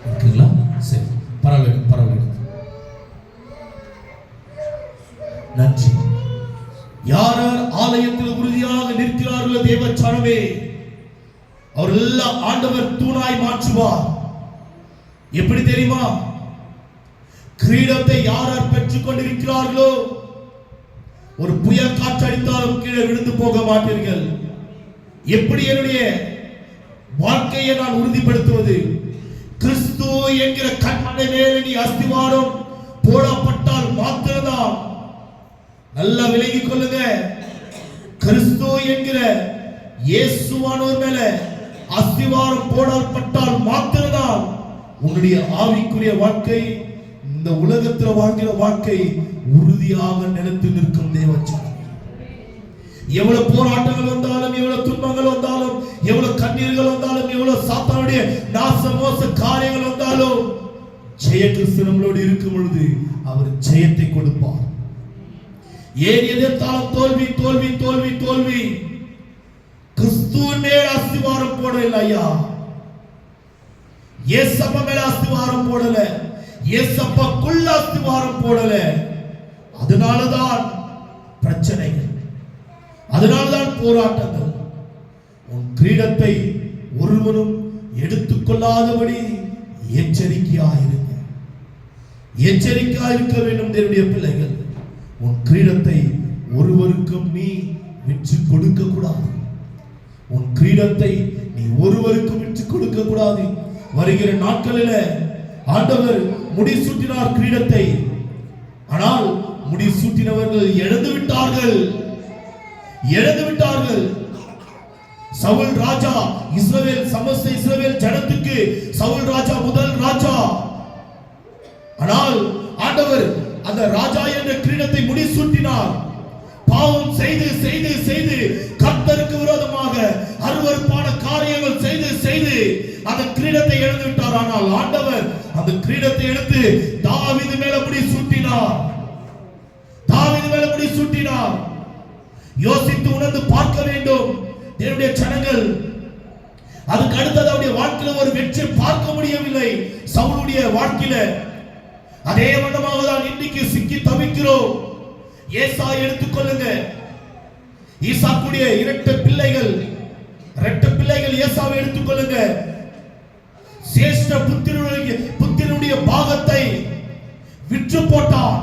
இருக்குங்களா? சரி, பரவாயில்ல. நன்றி. யார் ஆலயத்தில் உறுதியாக நிற்கிறார்களோ தேவச்சனமே, அவரெல்லாம் ஆண்டவர் தூணாய் மாற்றுவார். எப்படி தெரியுமா? கிரீடத்தை யார் பெற்றுக் கொண்டிருக்கிறார்களோ ஒரு புயல் காற்று அடித்தாலும் கீழே விழுந்து போக மாட்டீர்கள். எப்படி என்னுடைய வாழ்க்கையை நான் உறுதிப்படுத்துவது? கிறிஸ்து என்கிற கட்டளை மேலே நீ அஸ்திவாரம் போடப்பட்டால் மாத்திரம்தான். நல்லா விலகிக் கொள்ளுங்க. கிறிஸ்து என்கிற இயேசுவானவர் மேல அஸ்திவாரம் போடப்பட்டால் மாத்திரம்தான் உன்னுடைய ஆவிக்குரிய வாழ்க்கை, இந்த உலகத்தில் வாழ்கிற வாழ்க்கை உறுதியாக நிலைத்து நிற்கும். தேவச்சனமே, எவ்வளவு போராட்டங்கள் வந்தாலும், எவ்வளவு துன்பங்கள் வந்தாலும், எவ்வளவு கண்ணீர்கள் வந்தாலும், எவ்வளவு சாத்தானுடைய நாசமோச காரியங்கள் வந்தாலும், ஜெய கிறிஸ்து நம்மளோடு இருக்கும் பொழுது அவர் ஜெயத்தை கொடுப்பார். ஏன் எதிர்த்தாலும் தோல்வி தோல்வி தோல்வி தோல்வி? கிறிஸ்துவின் மேல் அஸ்திவாரம் போடல. ஐயா, ஏசப்பா மேல அஸ்திவாரம் போடல, ஏசப்பாக்குள்ள அஸ்திவாரம் போடல. அதனாலதான் பிரச்சனைகள், அதனாலதான் போராட்டங்கள். கிரீடத்தை ஒருவனும் எடுத்துக்கொள்ளாதபடி எச்சரிக்கையாயிருங்க. எச்சரிக்கையாயிருக்க வேண்டும் தேவனுடைய பிள்ளைகள். உன் கிரீடத்தை ஒருவருக்கும் நீ விற்று கொடுக்க கூடாது. உன் கிரீடத்தை நீ ஒருவருக்கும் விற்று கொடுக்க கூடாது. வருகிற நாட்களில் ஆண்டவர் முடிசூட்டினார் கிரீடத்தை. ஆனால் முடிசூட்டினவர்கள் இழந்து விட்டார்கள். சவுல் ராஜா இஸ்ரவேல் சமஸ்த இஸ்ரவேல் ஜனத்துக்கு சவுல் ராஜா முதல் ராஜா. ஆனால் ஆண்டவர் அந்த ராஜா என்ற கிரீடத்தை முடிசூட்டினார். பாவம் செய்து செய்து செய்து கர்த்தருக்கு விரோதமாக அருவருப்பான காரியங்கள் செய்து செய்து அந்த கிரீடத்தை இழந்து விட்டார். ஆனால் ஆண்டவர் அந்த கிரீடத்தை எடுத்து தாவீது மேல முடிசூட்டினார். யோசித்து உணர்ந்து பார்க்க வேண்டும் தேவனுடைய ஜனங்கள். அதுக்கு அடுத்தது அவருடைய வாழ்க்கையில ஒரு வெற்றி பார்க்க முடியவில்லை. சவுலுடைய வாழ்க்கையில அதே வண்ணமாக தான் இன்னைக்கு சிக்கி தவிக்கிறோம். ஏசா எடுத்துக்கொள்ளுங்க. ஈசாக்குடைய இரட்டை பிள்ளைகள் ஏசாவை எடுத்துக்கொள்ளுங்க. சேஷ்ட புத்திரனுடைய பாகத்தை விற்று போட்டான்.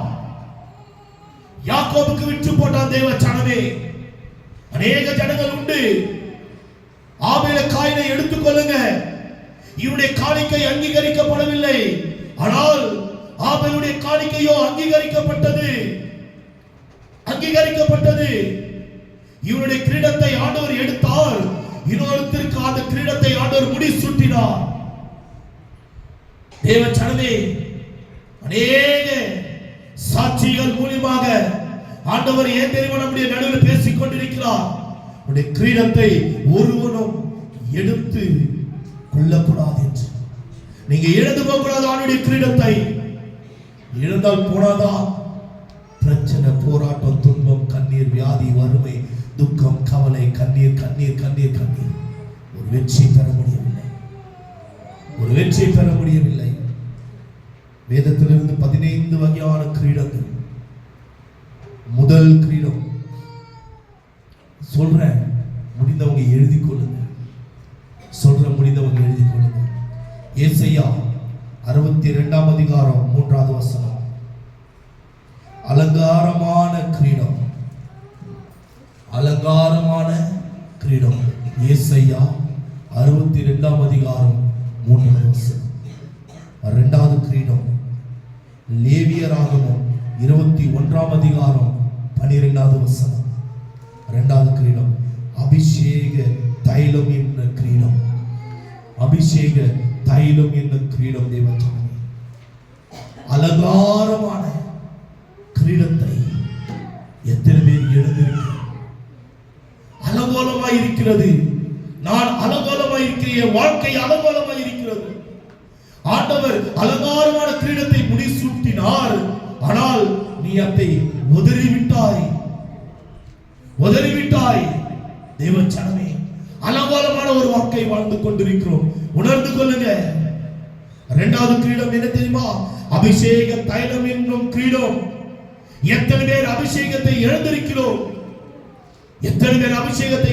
யாக்கோபுக்கு விற்று போட்டான் தேவ ஜனமே. அநேக ஜனங்கள் உண்டு. ஆபேல காயினை எடுத்துக்கொள்ளுங்க. இவருடைய காணிக்கை அங்கீகரிக்கப்படவில்லை. ஆனால் ஆபேலுடைய காணிக்கையோ அங்கீகரிக்கப்பட்டது. இவருடைய கிரீடத்தை ஆண்டவர் எடுத்தார். இன்னொருத்தருக்கு அந்த கிரீடத்தை ஆண்டவர் முடிசூட்டினார். தேவ ஜனமே, அநேக சாட்சிகள் மூலமாக ஆண்டவர் ஏன் தெரியுமா நம்முடைய நடுவில் பேசிக் கொண்டிருக்கிறார். உடைய கிரீடத்தை ஒருவனும் எடுத்து கொள்ளக்கூடாது என்று. நீங்க இழந்து போகக்கூடாது. அவனுடைய கிரீடத்தை இழந்தால் போனாதான் பிரச்சனை, போராட்டம், துன்பம், கண்ணீர், வியாதி, வறுமை, துக்கம், கவலை, கண்ணீர் கண்ணீர் கண்ணீர் கண்ணீர். ஒரு வெற்றி பெற முடியவில்லை. வேதத்திலிருந்து 15 வகையான கிரீடங்கள். முதல் கிரீடம் சொல்றேன், முடிந்தவங்க எழுதி கொள்ளுங்க. ஏசாயா 62ஆம் அதிகாரம் 3வது வசனம். அலங்காரமான கிரீடம். ஏசாயா 62ஆம் அதிகாரம் 3வது வசனம். இரண்டாவது கிரீடம் லேவியராகமம் 21ஆம் அதிகாரம் 12வது வசனம். இரண்டாவது கிரீடம் அபிஷேக தைலம் என்ன கிரீடம். தேவன் அலங்காரமான கிரீடத்தை எத்தனை பேர் எழுந்திருக்கிறார்? அலங்கோலமாய் இருக்கிறது. நான் அலங்கோலமாய் இருக்கிறேன். வாழ்க்கை அலங்கோலமாய் இருக்கிறது. ஆண்டவர் அலங்காரமான கிரீடத்தை முடிசூட்டினார். ஆனால் நீ அதை உதறிவிட்டாய். தேவ ஜனமே, அலங்கோலமான ஒரு வாழ்க்கை வாழ்ந்து கொண்டிருக்கிறோம். உணர்ந்து கொள்ளுங்க. இரண்டாவது கிரீடம் என்ன தெரியுமா? அபிஷேக தைலம் என்னும் கிரீடம். எத்தனை பேர் அபிஷேகத்தை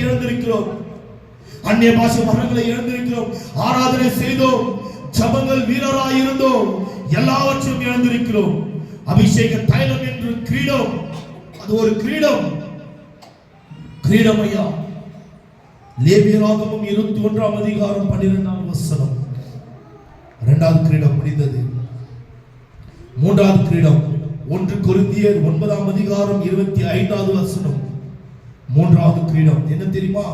இழந்திருக்கிறோம்? அந்நிய பாஷை வரங்களை இழந்திருக்கிறோம். ஆராதனை செய்தோம், ஜபங்கள் வீரராய் இருந்தோம், எல்லாவற்றையும் இழந்திருக்கிறோம். அபிஷேக தைலம் என்று கிரீடம், அது ஒரு கிரீடம் ஐயா. லேவியராகமம் 21ஆம் அதிகாரம் 12ஆம் வசனம். இரண்டாவது கிரீடம் முடிந்தது. மூன்றாவது கிரீடம் 1 கொரிந்தியர் 9ஆம் அதிகாரம் 25வது வசனம். மூன்றாவது கிரீடம் என்ன தெரியுமா?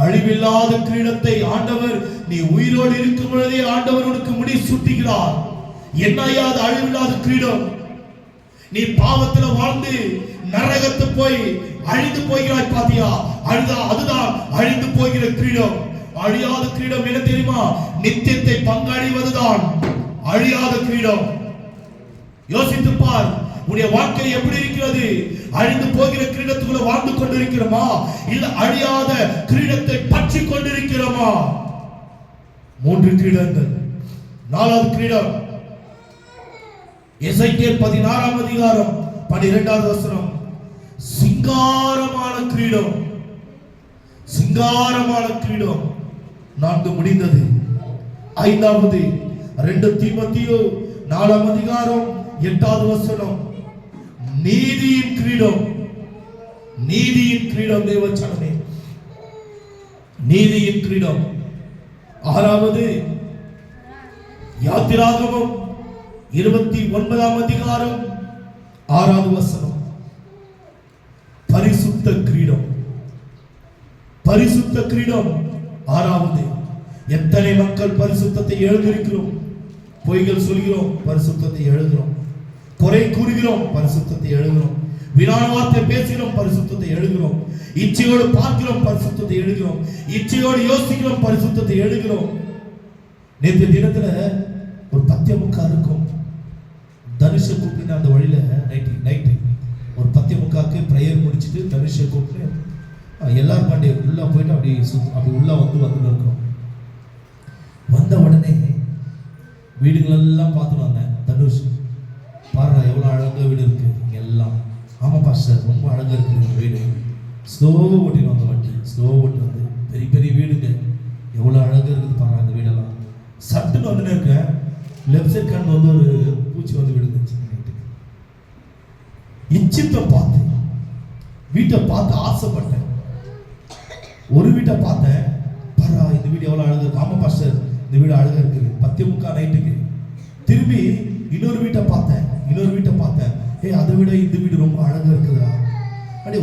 அழிவில்லாத கிரீடத்தை ஆண்டவர் நீ உயிரோடு இருக்கும் பொழுதே ஆண்டவர் உனக்கு முடிசூட்டுகிறார். என்ன ஐயா அது அழிவில்லாத கிரீடம்? நீ பாவத்துல வாழ்ந்து நரகத்து போய் அழிந்து போகிறாய் பாத்தியா? அதுதான் அழிந்து போகிற கிரீடம். அழியாத கிரீடம் என்ன தெரியுமா? நித்தியத்தை பங்கடைவதுதான் அழியாத கிரீடம். யோசித்து பார், உன்னுடைய வாழ்க்கை எப்படி இருக்கிறது? அழிந்து போகிற கிரீடத்துக்குள்ள வாழ்ந்து கொண்டிருக்கிறோமா, இல்ல அழியாத கிரீடத்தை பற்றி கொண்டிருக்கிறோமா? 3 கிரீடங்கள். 4வது கிரீடம் எசேக்கியேல் 16ஆம் அதிகாரம் 12வது வசனம். சிங்காரமான கிரீடம், சிங்காரமான கிரீடம். 4 முடிந்தது. 5வது 2 தீமோத்தேயு 4ஆம் அதிகாரம் 8வது வசனம், நீதியின் கிரீடம். நீதியின் கிரீடம் தேவச்சனமே, நீதியின் கிரீடம். 6வது யாத்திராகமம் 29ஆம் அதிகாரம் 6வது வசனம், பரிசுத்த கிரீடம். பரிசுத்த கிரீடம் 6வது. எத்தனை மக்கள் பரிசுத்தத்தை எழுதியிருக்கிறோம், பொய்கள் சொல்கிறோம், பரிசுத்தத்தை எழுதுகிறோம், குறை கூறுகிறோம், பரிசுத்தத்தை எழுதுகிறோம், வீணான வார்த்தை பேசுகிறோம், பரிசுத்தத்தை எழுதுகிறோம், இச்சையோடு பார்க்கிறோம், பரிசுத்தத்தை எழுதுகிறோம், இச்சையோடு யோசிக்கிறோம், பரிசுத்தத்தை எழுதுகிறோம். நேற்று தினத்துல ஒரு பத்தியமுக்கா இருக்கும், தனுஷ கூப்பிட்டு அந்த வழியில நைட்டு ஒரு பத்தியமுக்காக்கு பிரேயர் முடிச்சுட்டு தனுஷ கூப்பிட்டு எல்லாரும் பாண்டிய உள்ள போயிட்டு அப்படி உள்ள வந்து இருக்கோம். வந்த உடனே வீடுகளெல்லாம் பார்த்துட்டு வந்தேன். தனுஷ் பாருடா எவ்வளோ அழகாக வீடு இருக்கு இங்கே எல்லாம். ஆமாம் பாஸ்டர் ரொம்ப அழகாக இருக்குது இந்த வீடு. ஸ்லோ ஓட்டின்னு வந்த வண்டி, ஸ்லோ ஓட்டி வந்து பெரிய பெரிய வீடுங்க, எவ்வளோ அழகாக இருக்குது பாருங்க அந்த வீடெல்லாம். சட்டுன்னு வந்துன்னு இருக்கேன், லெஃப்ட் சைட் கண் வந்து ஒரு பூச்சி வந்து விழுந்துச்சு. இச்சித்தை பார்த்து வீட்டை பார்த்து ஆசைப்பட்டேன். ஒரு வீட்டை பார்த்தேன், பரா இந்த வீடு எவ்வளோ அழகாக இருக்கு. ஆமாம் பாஸ்டர் இந்த வீடு அழகாக இருக்குது. 10:45 நைட்டுக்கு திரும்பி இன்னொரு வீட்டை பார்த்தேன். அதை விட இந்த வீடு ரொம்ப அழகாக இருக்குதுடா. அப்படி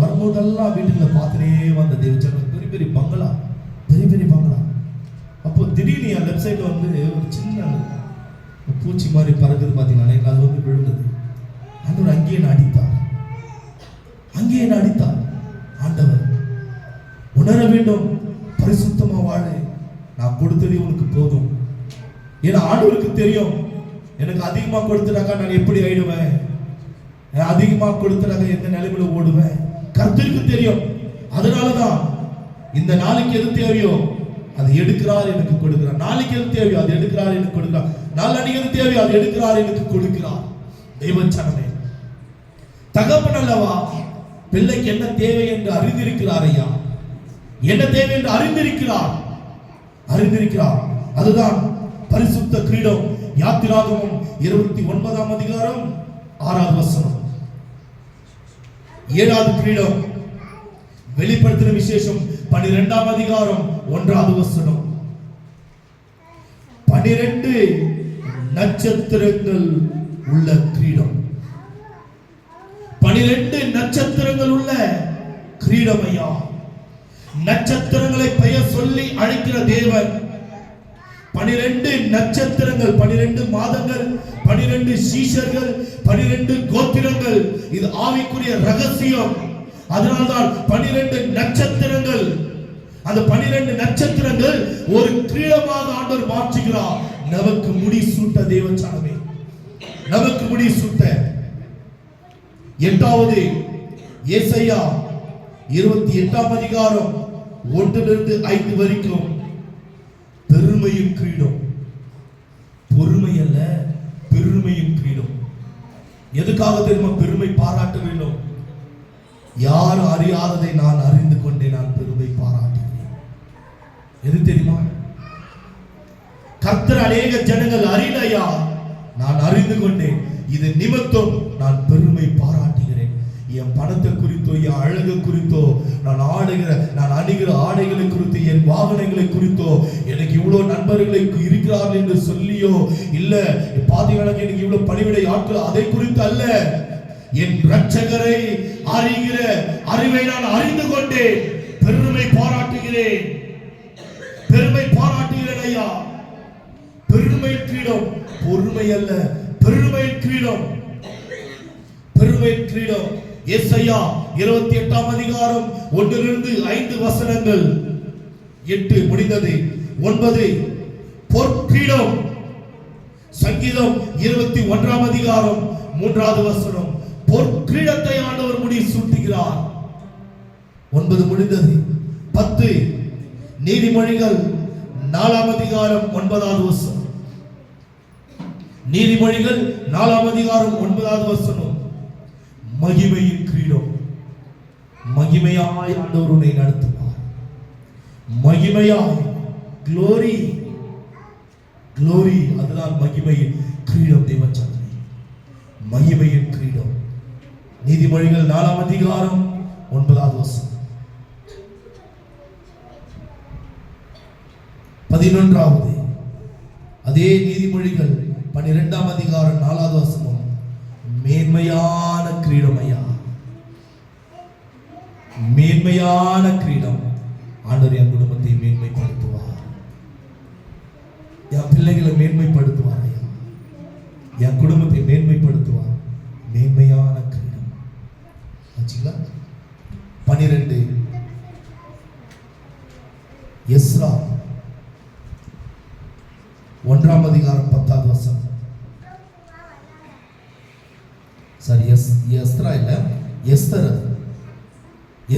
வரும்போதெல்லாம் வீட்டுல பார்த்துனே வந்த தேவச்சனம், பெரிய பெரிய பங்களா. அப்போ திடீர்னு என் லெஃப்ட் சைடில் வந்து ஒரு சின்ன பூச்சி மாதிரி பறக்குது பார்த்தீங்கன்னா, எனக்கு அது வந்து விழுந்தது. ஆண்டவர் அங்கேயே அடித்தார். ஆண்டவர் உணர வேண்டும், பரிசுத்தமா வாழு, நான் கொடுத்தது உனக்கு போதும். ஏன்னா ஆண்டவருக்கு தெரியும், எனக்கு அதிகமா கொடுத்துட்டாக்கா நான் எப்படி ஆயிடுவேன், அதிகமா கொடுத்துட்டாக்க எந்த நிலைமையில ஓடுவேன். கர்த்தருக்கு தெரியும். அதனாலதான் இந்த நாளைக்கு எது தேவையோ அதை எடுக்கிறார், எனக்கு கொடுக்கிறார். நாளைக்கு எது தேவையோ அதை எடுக்கிறார், எனக்கு கொடுக்கிறார். நாளைக்கு எது தேவையோ அதை எடுக்கிறார், எனக்கு கொடுக்கிறார். தெய்வச்சனமே, தகப்பன் அல்லவா பிள்ளைக்கு என்ன தேவை என்று அறிந்திருக்கிறார். ஐயா என்ன தேவை என்று அறிந்திருக்கிறார். அதுதான் பரிசுத்த கிரீடம். யாத்திராகமம் 29ஆம் அதிகாரம் 6வது வசனம். 7வது கிரீடம் வெளிப்படுத்தின விசேஷம் 12ஆம் அதிகாரம் 1வது வசனம். 12 நட்சத்திரங்கள் உள்ள கிரீடம். 12 நட்சத்திரங்கள் உள்ள கிரீடம். ஐயா நட்சத்திரங்களை பெயர் சொல்லி அழைக்கிற தேவன். 12 நட்சத்திரங்கள், 12 மாதங்கள், 12 சீஷர்கள், 12 கோத்திரங்கள். இது ஆவிக்குரிய ரகசியம். அதனால்தான் 12 நட்சத்திரங்கள். அந்த 12 நட்சத்திரங்கள் ஒரு கிரீடமாக ஆண்டவர் மாற்றுகிறார். நமக்கு முடி சூட்ட தேவச்சானமே, நமக்கு முடி சூட்ட. 8வது ஏசாயா 28ஆம் அதிகாரம் 1 - 5 வரைக்கும் பெருமையின் கிரீடம். பொறுமை அல்ல, பெருமையின் கிரீடம். எதுக்காக தெரியுமா பெருமை பாராட்ட வேண்டும்? யார் அறியாததை நான் அறிந்து கொண்டே நான் பெருமை பாராட்டுகிறேன். எது தெரியுமா? கர்த்தர் அநேக ஜனங்கள் அறியலையா, நான் அறிந்து கொண்டேன். இது நிமித்தம் நான் பெருமை பாராட்டுகிறேன். என் பணத்தை குறித்தோ, என் அழகு குறித்தோ, நான் அணிகிற ஆடைகளை குறித்து, என் வாகனங்களை குறித்தோ, எனக்கு இவ்வளவு நண்பர்களை இருக்கிறார்கள் என்று சொல்லியோ, இல்ல பாத்தீங்கன்னா எனக்கு இவ்வளவு பணிவிடை ஆட்கள், அதை குறித்து அல்ல. என் இரட்சகரை அறிகிற அறிவை நான் அறிந்து கொண்டேன். பெருமை பாராட்டுகிறேன். ஐயா, பெருமை கிரீடம். பொறுமை அல்ல, பெருமை கிரீடம். ஏசாயா 28ஆம் அதிகாரம் 1 - 5 வசனங்கள். 8 முடிந்தது. 9 பொற்கிரீடம். சங்கீதம் 21ஆம் அதிகாரம் 3வது வசனம். பொற்கிரீடத்தை ஆண்டவர் முடி சூட்டுகிறார். 9 முடிந்தது. 10 நீதிமொழிகள் 4ஆம் அதிகாரம் 9வது வசனம். நீதிமொழிகள் 4ஆம் அதிகாரம் 9வது வசனம். மகிமையின் கிரீடம். மகிமையாய் ஆண்டவர் உன்னை நடத்துவார். மகிமையாய், glory, glory, அதுதான் மகிமையின் கிரீடம். தேவச்சந்திரன் மகிமையின் கிரீடம். நீதிமொழிகள் 4ஆம் அதிகாரம் 9வது வசனம். 11வது அதே நீதிமொழிகள் 12ஆம் அதிகாரம் 4வது வசனம். மேன்மையான கிரீடம் ஐயா, மேன்மையான கிரீடம். ஆண்டவர் என் குடும்பத்தை மேன்மைப்படுத்துவார், என் பிள்ளைகளை மேன்மைப்படுத்துவார் ஐயா, என் குடும்பத்தை மேன்மைப்படுத்துவார். மேன்மையான கிரீடம். 12 எஸ்ரா 1ஆம் அதிகாரம் 10வது வசனம். சரி, எஸ்தரா இல்ல, எஸ்தர்.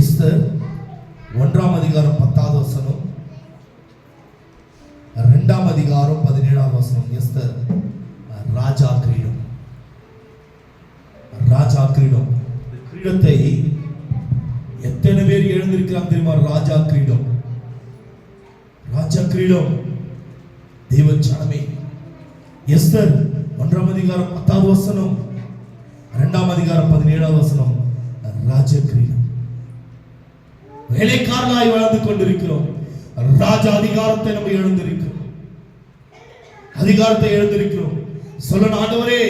எஸ்தர் 1ஆம் அதிகாரம் 10வது வசனம், 2ஆம் அதிகாரம் 17வது வசனம். எஸ்தர் ராஜா கிரீடம், ராஜா கிரீடம். கிரீடத்தை எத்தனை பேர் எழுந்திருக்கிறாங்க தெரியுமா? ராஜா கிரீடம், ராஜா கிரீடம். தேவச்சனமே, எஸ்தர் 1ஆம் அதிகாரம் 10வது வசனம், 2ஆம் அதிகாரம் 17வது வசனம். ராஜ கிரீடம். வேலைக்காரனாய் வாழ்ந்து கொண்டிருக்கிறோம். ராஜா அதிகாரத்தை நம்ம எழுந்திருக்கிறோம், அதிகாரத்தை எழுந்திருக்கிறோம். சொல்லணும், ஆண்டவரே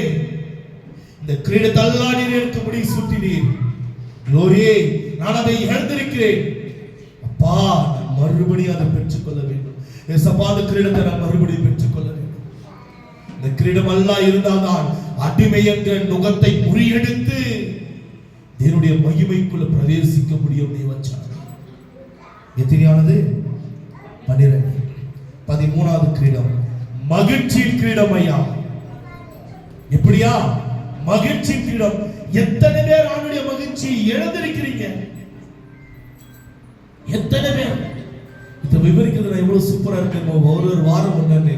இந்த கிரீடத்தை எல்லாம் நீர் எனக்கு முடி சூட்டினீர். க்ளோரியே, நான் அதை எழுந்திருக்கிறேன். அப்பா, நான் மறுபடியும் அதை பெற்றுக்கொள்ள வேண்டும். ஏசப்பா, அந்த கிரீடத்தை நான் மறுபடியும் பெற்றுக்கொள்ள வேண்டும். இந்த கிரீடம் எல்லாம் இருந்தால்தான் அடிமை என்ற நுகத்தை முறியெடுத்து தேவனுடைய மகிமைக்குள்ள பிரவேசிக்க முடியும். தேவச்சானே எத்தனையானது? 12. 13வது கிரீடம், மகிழ்ச்சியின் கிரீடம் ஐயா. எப்படியா? மகிழ்ச்சி கிரீடம். எத்தனை பேர் அவனுடைய மகிழ்ச்சி இழந்திருக்கிறீங்க? எத்தனை பேர்? இதை விவரிக்கிறது நான் எவ்வளவு சூப்பரா இருக்கு. ஒரு வாரம் ஒண்ணு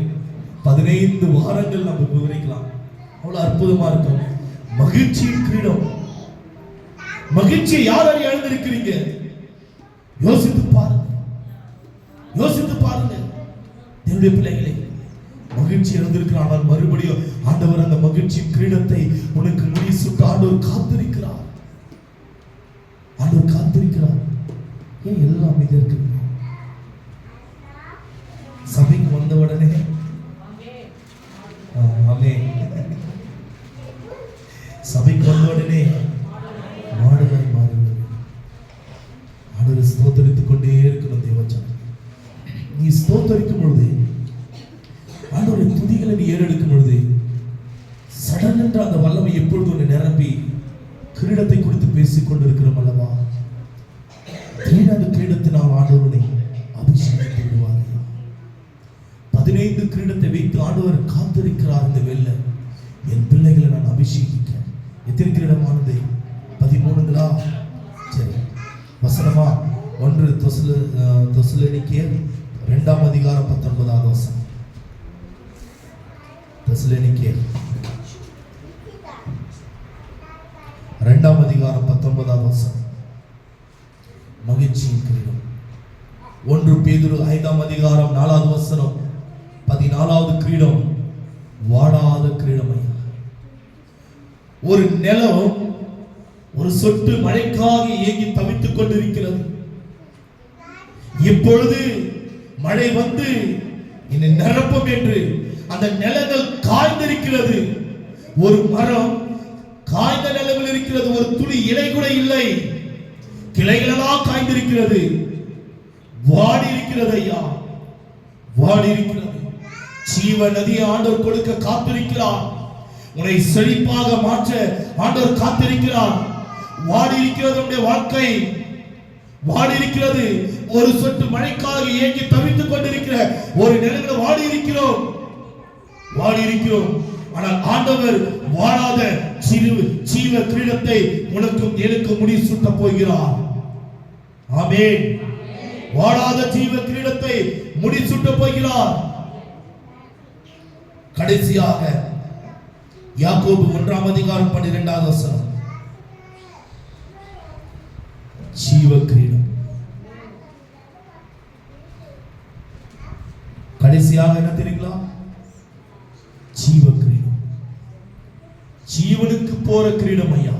15 வாரங்கள் நம்ம விவரிக்கலாம். அவ்வளவு அற்புதமா இருக்கும். மகிழ்ச்சியின் கிரீடம். மகிழ்ச்சி யாரால் இழந்திருக்கிறீங்க? யோசித்து பாருங்க, யோசித்து பாருங்க. தேவனுடைய பிள்ளைகளை, மகிழ்ச்சி இழந்திருக்கிறான். ஆனால் மறுபடியும் ஆண்டவர் அந்த மகிழ்ச்சி கிரீடத்தை உனக்கு முடி சுட்ட ஆண்டவர் காத்திருக்கிறார். ஆண்டவர் காத்திருக்கிறார். ஏன் எல்லாம் அமைதியா இருக்கு? சபைக்கு வந்த உடனே சபைக்கு வந்த உடனே மாடுகள் மாறுகிறது. ஆண்டவரை ஸ்தோத்தரித்துக் கொண்டே இருக்கணும். தேவச்சனம், நீ ஸ்தோத்தரிக்கும் பொழுது, ஆண்டவருடைய துதிகளை நீ ஏறெடுக்கும் பொழுது, சடன் என்ற அந்த வல்லமை எப்பொழுது உன்னை நிரப்பி கிரீடத்தை குறித்து பேசிக் கொண்டிருக்கிறோம் அல்லவா? அந்த கிரீடத்தினால் ஆண்டவரை அபிஷேகித்து விடுவார். 15 கிரீடத்தை வைத்து ஆண்டவர் காத்திருக்கிறார். இந்த வெள்ள என் பிள்ளைகளை நான் அபிஷேகிக்க. எத்தனை கிரீடமானது? 13ங்களா? சரி, வசனமா 1 தெசலோனிக்கேயர் 2ஆம் அதிகாரம் 19வது வசனம். தெசலோனிக்கேயர் 2ஆம் அதிகாரம் 19வது வசனம். மகிழ்ச்சியின் கிரீடம். 1 பேதுரு 5ஆம் அதிகாரம் 4வது வசனம். 14வது கிரீடம், வாடாத கிரீடம். ஒரு நிலம் ஒரு சொட்டு மழைக்காக ஏங்கி தவித்துக் கொண்டிருக்கிறது. இப்பொழுது மழை வந்து என்னை நிரப்பும் என்று அந்த நிலங்கள் காய்ந்திருக்கிறது. ஒரு மரம் காய்ந்த நிலவில் இருக்கிறது. ஒரு துளி இலை கூட இல்லை. கிளைகளெல்லாம் காய்ந்திருக்கிறது. வாடி இருக்கிறது ஐயா, வாடி இருக்கிறது. ஜீவ நதியை ஆண்டவர் கொடுக்க காத்திருக்கிறார். உன்னை செழிப்பாக மாற்ற ஆண்டவர் காத்திருக்கிறார். வாடி இருக்கிறது உன்னுடைய வாழ்க்கை, வாடி இருக்கிறது. ஒரு சொட்டு மழைக்காக ஏங்கி தவித்துக் கொண்டிருக்கிற ஒரு நிலையில வாடி இருக்கிறோம், வாடி இருக்கிறோம். ஆனால் ஆண்டவர் வாழாத ஜீவ கிரீடத்தை உனக்கும் எனக்கும் முடி சூட்ட போகிறார். ஆமென். வாழாத ஜீவ கிரீடத்தை முடி சூட்ட போகிறார். கடைசியாக யாக்கோபு 1ஆம் அதிகாரம் 12வது வசனம். ஜீவ கிரீடம். கடைசியாக என்ன தெரியுங்களா? ஜீவ கிரீடம். ஜீவனுக்கு போற கிரீடம் ஐயா.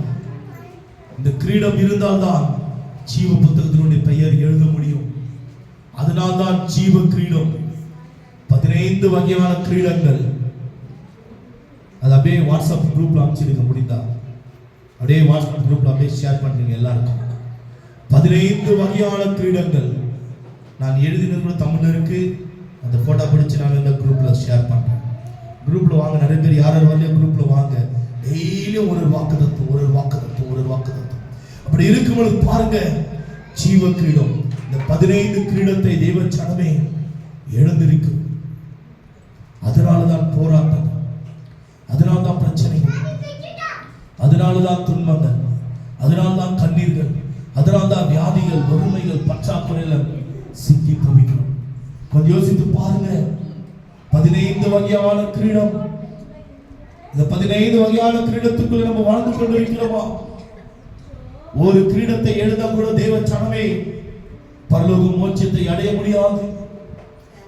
இந்த கிரீடம் இருந்தால்தான் ஜீவ புத்தகத்தினுடைய பெயர் எழுத முடியும். அதனால்தான் ஜீவ கிரீடம். 15 வகையான கிரீடங்கள். அது அப்படியே வாட்ஸ்அப் குரூப்ல அனுப்பிச்சிருக்க முடிந்தா அப்படியே வாட்ஸ்அப் குரூப்ல அப்படியே ஷேர் பண்ணுங்க எல்லாருக்கும். 15 வகையான கிரீடங்கள் நான் எழுதினது கூட தமிழ்ல இருக்கு. அந்த போட்டோ பிடிச்சு நான் இந்த குரூப்ல ஷேர் பண்றேன். குரூப்ல வாங்க, நிறைய பேர் யார் வரலையோ குரூப்ல வாங்க. டெய்லியும் ஒரு வாக்குத்தத்தம், ஒரு வாக்குத்தத்தம், ஒரு வாக்குத்தத்தம். அப்படி இருக்கும்போது பாருங்க, ஜீவ கிரீடம். இந்த 15 கிரீடத்தை தேவ ஜனமே எழுந்திருக்கு. அதனாலதான் போராட்டம், அதனால்தான் பிரச்சனைகள், அதனாலதான் துன்பங்கள், அதனால்தான் கண்ணீர்கள், அதனால்தான் வியாதிகள், வறுமைகள், பற்றாக்குறையில சிக்கி தவிக்கிறோம். கொஞ்சம் யோசித்து பாருங்க. 15 வகையான கிரீடம். இந்த 15 வகையான கிரீடத்துக்குள்ள நம்ம வாழ்ந்து கொண்டிருக்கிறோமா? ஒரு கிரீடத்தை எழுத கூட தேவ ஜனமே பரலோக மோட்சத்தை அடைய முடியாது.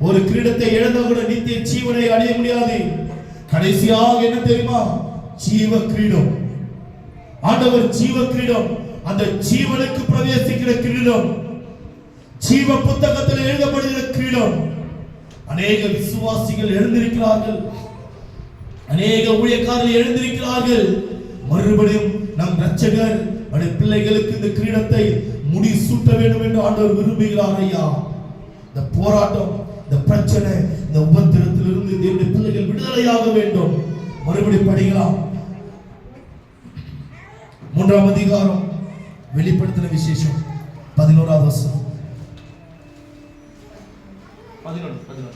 ஒரு கிரீடத்தை எழுத கூட நித்திய ஜீவனை அடைய முடியாது. கடைசியாக என்ன தெரியுமா? ஜீவ கிரீடம். ஆண்டவர் ஜீவ கிரீடம், அந்த ஜீவனுக்கு பிரவேசிக்கிற கிரீடம், ஜீவ புத்தகத்தில் எழுதப்படுகிற கிரீடம். அநேக விசுவாசிகள் எழுந்திருக்கிறார்கள், அநேக ஊழியக்காரர்கள் எழுந்திருக்கிறார்கள். மறுபடியும் நம் இரட்சகர் அவருடைய பிள்ளைகளுக்கு இந்த கிரீடத்தை முடி சூட்ட வேண்டும் என்று ஆண்டவர் விரும்புகிறார் ஐயா. இந்த போராட்டம், இந்த பிரச்சனை, இந்த உபத்திரத்திலிருந்து தேவனுடைய பிள்ளைகள் விடுதலையாக வேண்டும். மறுபடியும் படிக்கலாம். 3ஆம் அதிகாரம் வெளிப்படுத்தின விசேஷம் 11ஆவது வசனம். 11.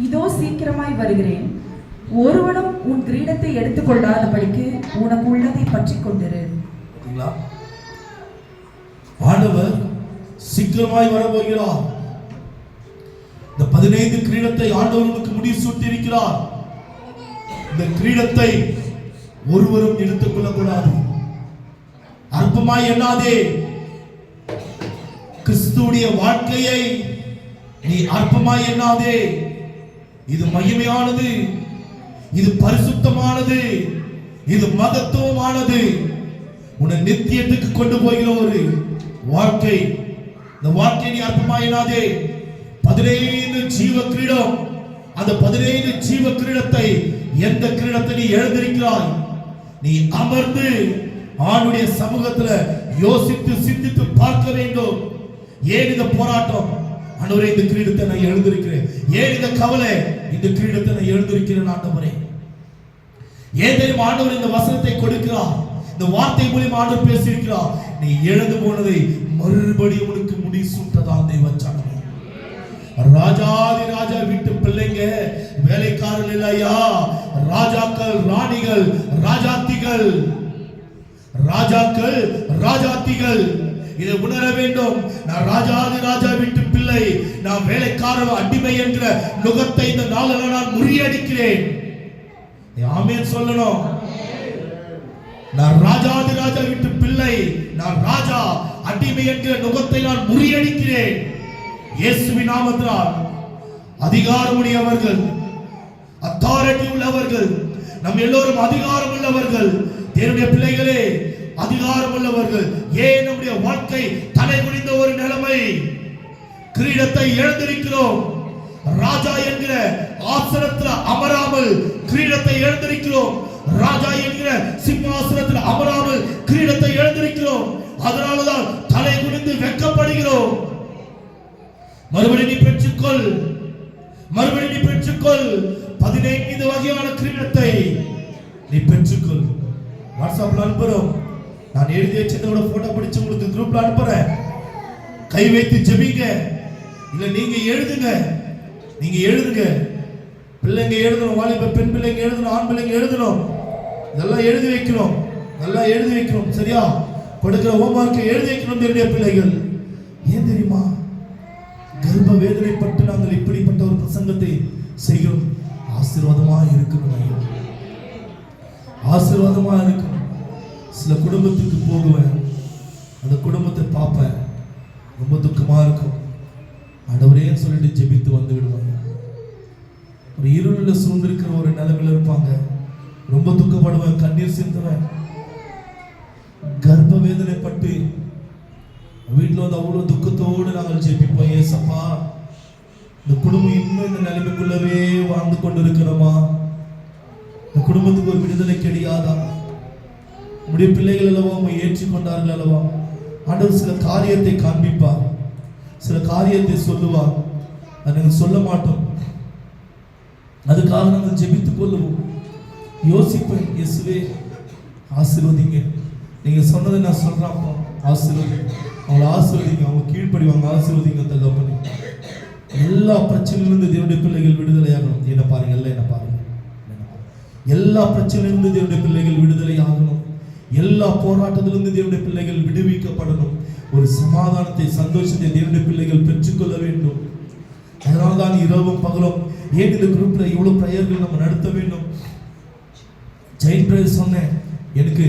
இதோ சீக்கிரமாய் வருகிறேன், ஒருவனும் உன் கிரீடத்தை எடுத்துக்கொள்ளாதபடிக்கு உனக்கு உள்ளதை பற்றி கொண்டிரு. ஆண்டவர் சீக்கிரமாய் வரப்போகிறார். இந்த 15 கிரீடத்தை ஆண்டவருக்கு முடி சூட்டி இருக்கிறார். இந்த கிரீடத்தை ஒருவரும் எடுத்துக் கொள்ளக்கூடாது. அற்பமாய் எண்ணாதே. கிறிஸ்துவுடைய வாழ்க்கையை நீ அற்பமாய் எண்ணாதே. இது மகிமையானது, இது பரிசுத்தமானது, இது மகத்துவமானது. உன்னை நித்தியத்துக்கு கொண்டு போகிற ஒரு வாழ்க்கை. இந்த வாழ்க்கையை நீ அற்பமாய் எண்ணாதே. 15 ஜீவ கிரீடம். அந்த 15 ஜீவ கிரீடத்தை, எந்த கிரீடத்தை நீ எழுந்திருக்கிறாய்? நீ அமர்ந்து ஆண்டுடைய சமூகத்துல யோசித்து சிந்தித்து பார்க்க வேண்டும். ஏன் இந்த போராட்டம்? ஆண்டவரே, இந்த கிரீடத்தை நான் எழுந்திருக்கிறேன். ஏன் இந்த கவலை? இந்த கிரீடத்தை நான் எழுந்திருக்கிறேன் ஆண்டவரே. ஏன் தெரியும் ஆண்டவர் இந்த வசனத்தை கொடுக்கிறார்? இந்த வார்த்தை மூலமா ஆண்டவர் பேசியிருக்கிறார். நீ எழுந்து போனதை மறுபடியும் உனக்கு முடி சூட்டதான் தேவச்சானே. ராஜாதி ராஜா வீட்டு பிள்ளைங்க, வேலைக்காரர்கள் இல்லையா, ராஜாக்கள், ராணிகள், ராஜாத்திகள், ராஜாக்கள், ராஜாத்திகள். இதை உணர வேண்டும். நான் ராஜாதி ராஜா வீட்டு பிள்ளை, நான் வேலைக்காரர் அடிமை என்கிற நுகத்தை இந்த நாளில் நான் முறியடிக்கிறேன். ஆமென் சொல்லணும். நான் ராஜாதி ராஜா வீட்டு பிள்ளை, நான் ராஜா அடிமை என்கிற நுகத்தை நான் முறியடிக்கிறேன். இயேசுவின் நாமத்தினால் அதிகாரம் உடையவர்கள், அத்தாரிட்டி உள்ளவர்கள், நம் எல்லோரும் அதிகாரம் உள்ளவர்கள். தேவனுடைய பிள்ளைகளே, அதிகாரம் உள்ளவர்கள். ஏன் நம்முடைய வாழ்க்கை தலை குனிந்த ஒரு நிலைமை? கிரீடத்தை இழந்திருக்கிறோம். ராஜா என்கிற ஆசனத்தில் அமராமல் கிரீடத்தை இழந்திருக்கிறோம். ராஜா என்கிற சிம்மாசனத்தில் அமராமல் கிரீடத்தை இழந்திருக்கிறோம். அதனாலதான் தலை குனிந்து வெட்கப்படுகிறோம். மறுபடியும் நீ பெற்றுக்கொள், மறுபடியும் நீ பெற்றுக்கொள். 15 வகையான கிரீடத்தை நீ பெற்றுக்கொள். வாட்ஸ்அப்ல அனுப்புறோம். நான் எழுதி வச்சதோட போட்டோ பிடிச்சு உங்களுக்கு குரூப்ல அனுப்புறேன். கை வைத்து ஜெபிங்க. இல்ல நீங்க எழுதுங்க, நீங்க எழுதுங்க. பிள்ளைங்க எழுதணும், வாலிப பெண் பிள்ளைங்க எழுதணும், ஆண் பிள்ளைங்க எழுதணும். இதெல்லாம் எழுதி வைக்கணும், நல்லா எழுதி வைக்கணும். சரியா? கொடுக்கிற ஹோம்வொர்க்கை எழுதி வைக்கணும். என்னுடைய பிள்ளைகள், ஏன் தெரியுமா? கர்ப்ப வேதனைப்பட்டு நாங்கள் இப்படிப்பட்ட ஒரு பிரசங்கத்தை செய்கிறோம். ஆசீர்வாதமா இருக்கணும் ஐயா, ஆசீர்வாதமா இருக்கணும். சில குடும்பத்துக்கு போகுவேன், அந்த குடும்பத்தை பார்ப்பேன், ரொம்ப துக்கமா இருக்கும். ஆண்டவரே சொல்லிட்டு ஜெபித்து வந்து விடுவாங்க. ஒரு இருளில் சூழ்ந்திருக்கிற ஒரு நிலைமையில இருப்பாங்க. ரொம்ப துக்கப்படுவேன், கண்ணீர் சிந்துவேன், கர்ப்ப வேதனைப்பட்டு வீட்டில் வந்து அவ்வளோ துக்கத்தோடு நாங்கள் ஜெபிப்போம். ஏசப்பா, இந்த குடும்பம் இன்னும் இந்த நிலைமைக்குள்ளவே வாழ்ந்து கொண்டு இருக்கிறோமா? இந்த குடும்பத்துக்கு ஒரு விடுதலை கிடையாதா? உடைய பிள்ளைகள் அல்லவா உண்மை ஏற்றுக்கொண்டார்கள் அல்லவா? ஆண்டவர் சில காரியத்தை காண்பிப்பார், சில காரியத்தை சொல்லுவார், அதை நாங்கள் சொல்ல மாட்டோம். அதுக்காக நாங்கள் ஜெபித்துக் கொள்ளுவோம். யோசிப்பேன், இயேசுவே ஆசீர்வதிங்க, நீங்க சொன்னதை நான் சொல்றேன், ஆசீர்வதிங்க, அவங்களை ஆசீர்வதிங்க, அவங்க கீழ்ப்படிவாங்க, ஆசீர்வதிங்க தகப்பனே. எல்லா பிரச்சனையிலிருந்து தேவனுடைய பிள்ளைகள் விடுதலையாகணும். என்ன பாருங்க, என்ன பாருங்க, எல்லா பிரச்சனையிலிருந்து தேவனுடைய பிள்ளைகள் விடுதலை ஆகணும். எல்லா போராட்டத்திலிருந்து தேவனுடைய பிள்ளைகள் விடுவிக்கப்படணும். ஒரு சமாதானத்தை, சந்தோஷத்தை தேவனுடைய பிள்ளைகள் பெற்றுக்கொள்ள வேண்டும். அதனால தான் இரவும் பகலும் ஏன் இந்த குரூப்ல இவ்வளவு பிரேயர்கள் நம்ம நடத்த வேண்டும். ஜெயின் பிரேயர் சொன்னேன், எனக்கு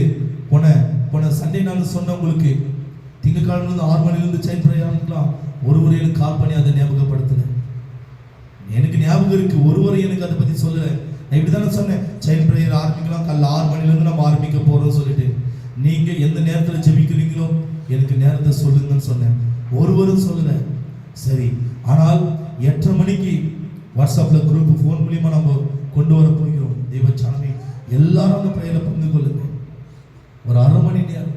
போன சண்டே நான் சொன்ன உங்களுக்கு திங்கட்கிழமை 6 மணிலிருந்து ஜெயின் பிரேயர் ஆரம்பிக்கலாம். ஒருவரை எனக்கு கால் பண்ணி அதை ஞாபகப்படுத்தினேன். எனக்கு ஞாபகம் இருக்கு, ஒருவரை எனக்கு அதை பத்தி சொல்லல. நான் இப்படிதானே சொன்னேன், ஜெயின் பிரேயர் ஆரம்பிக்கலாம், காலைல 6 மணிலிருந்து நம்ம ஆரம்பிக்க போறோம் சொல்லிட்டு. நீங்க எந்த நேரத்தில் ஜெபிக்கிறீங்களோ எனக்கு நேரத்தை சொல்லுங்கன்னு சொன்னேன். ஒருவரும் சொல்லல. சரி, ஆனால் 8:30 மணிக்கு வாட்ஸ்அப்ல குரூப் ஃபோன் மூலியமா நம்ம கொண்டு வர போகிறோம். தெய்வச்சானமே, எல்லாரும் அந்த பிரேயர்ல பங்கு கொள்ளுங்க. ஒரு 1/2 மணி நேரம்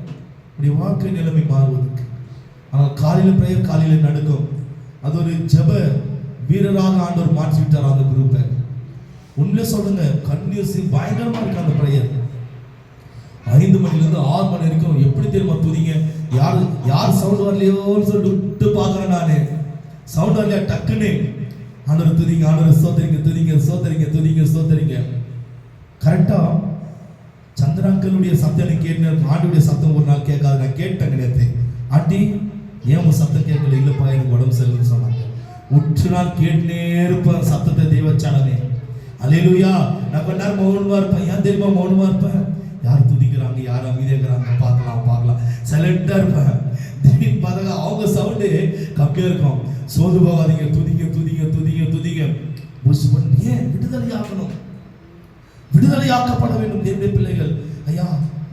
இப்படி வாழ்க்கை நிலைமை மாறுவதற்கு. ஆனால் காலையில பிரேயர், காலையில நடக்கும். அது ஒரு ஜெப வீரராக ஆண்டவர் மாற்றி விட்டார் அந்த குரூப்பை. உண்மையிலே சொல்லுங்க, கன்னியூஸ் பயங்கரமா இருக்கு அந்த பிரேயர். 5 மணிலிருந்து 6 மணி வரைக்கும் எப்படி தெரியுமா துதிங்க. யார் சவுண்ட் வரலையோன்னு சொல்லிட்டு விட்டு பார்க்குறேன் நானு. சவுண்ட் வரலையா, டக்குன்னு ஆண்டவர் துதிங்க, ஆண்டவர் சோதரிங்க, துதிங்க, சோதரிங்க, துதிங்க, சோதரிங்க. கரெக்டா சந்திராங்கலுடைய சத்தம் கேட்டு ஆண்டியுடைய சத்தம் ஒரு நாள் கேட்காது. நான் கேட்டேன் நேற்று, ஆண்டி ஏன் உங்க சத்தம் கேட்கல? இல்லப்பா, எனக்கு உடம்பு சரியில்லைன்னு சொன்னாங்க. உற்று நாள் கேட்டுனே இருப்பேன் சத்தத்தை. தெய்வச்சானமே, அல்லேலூயா. நான் கொஞ்ச நேரம் மௌனமா இருப்பேன். ஏன் தெரியுமா மௌனமா இருப்பேன்? யார் துதிக்கிறாங்க, யார் அமைதியாகிறாங்க பார்க்கலாம் சைலண்டா இருப்பேன். திடீர்னு பார்த்தா அவங்க சவுண்டு கம்மியா இருக்கும். சோது போகாதீங்க, துதிங்க, துதிங்க, துதிங்க, துதிங்க. ஏன் விடுதலை ஆகணும், விடுதலை ஆக்கப்பட வேண்டும் தேவனுடைய பிள்ளைகள். ஐயா,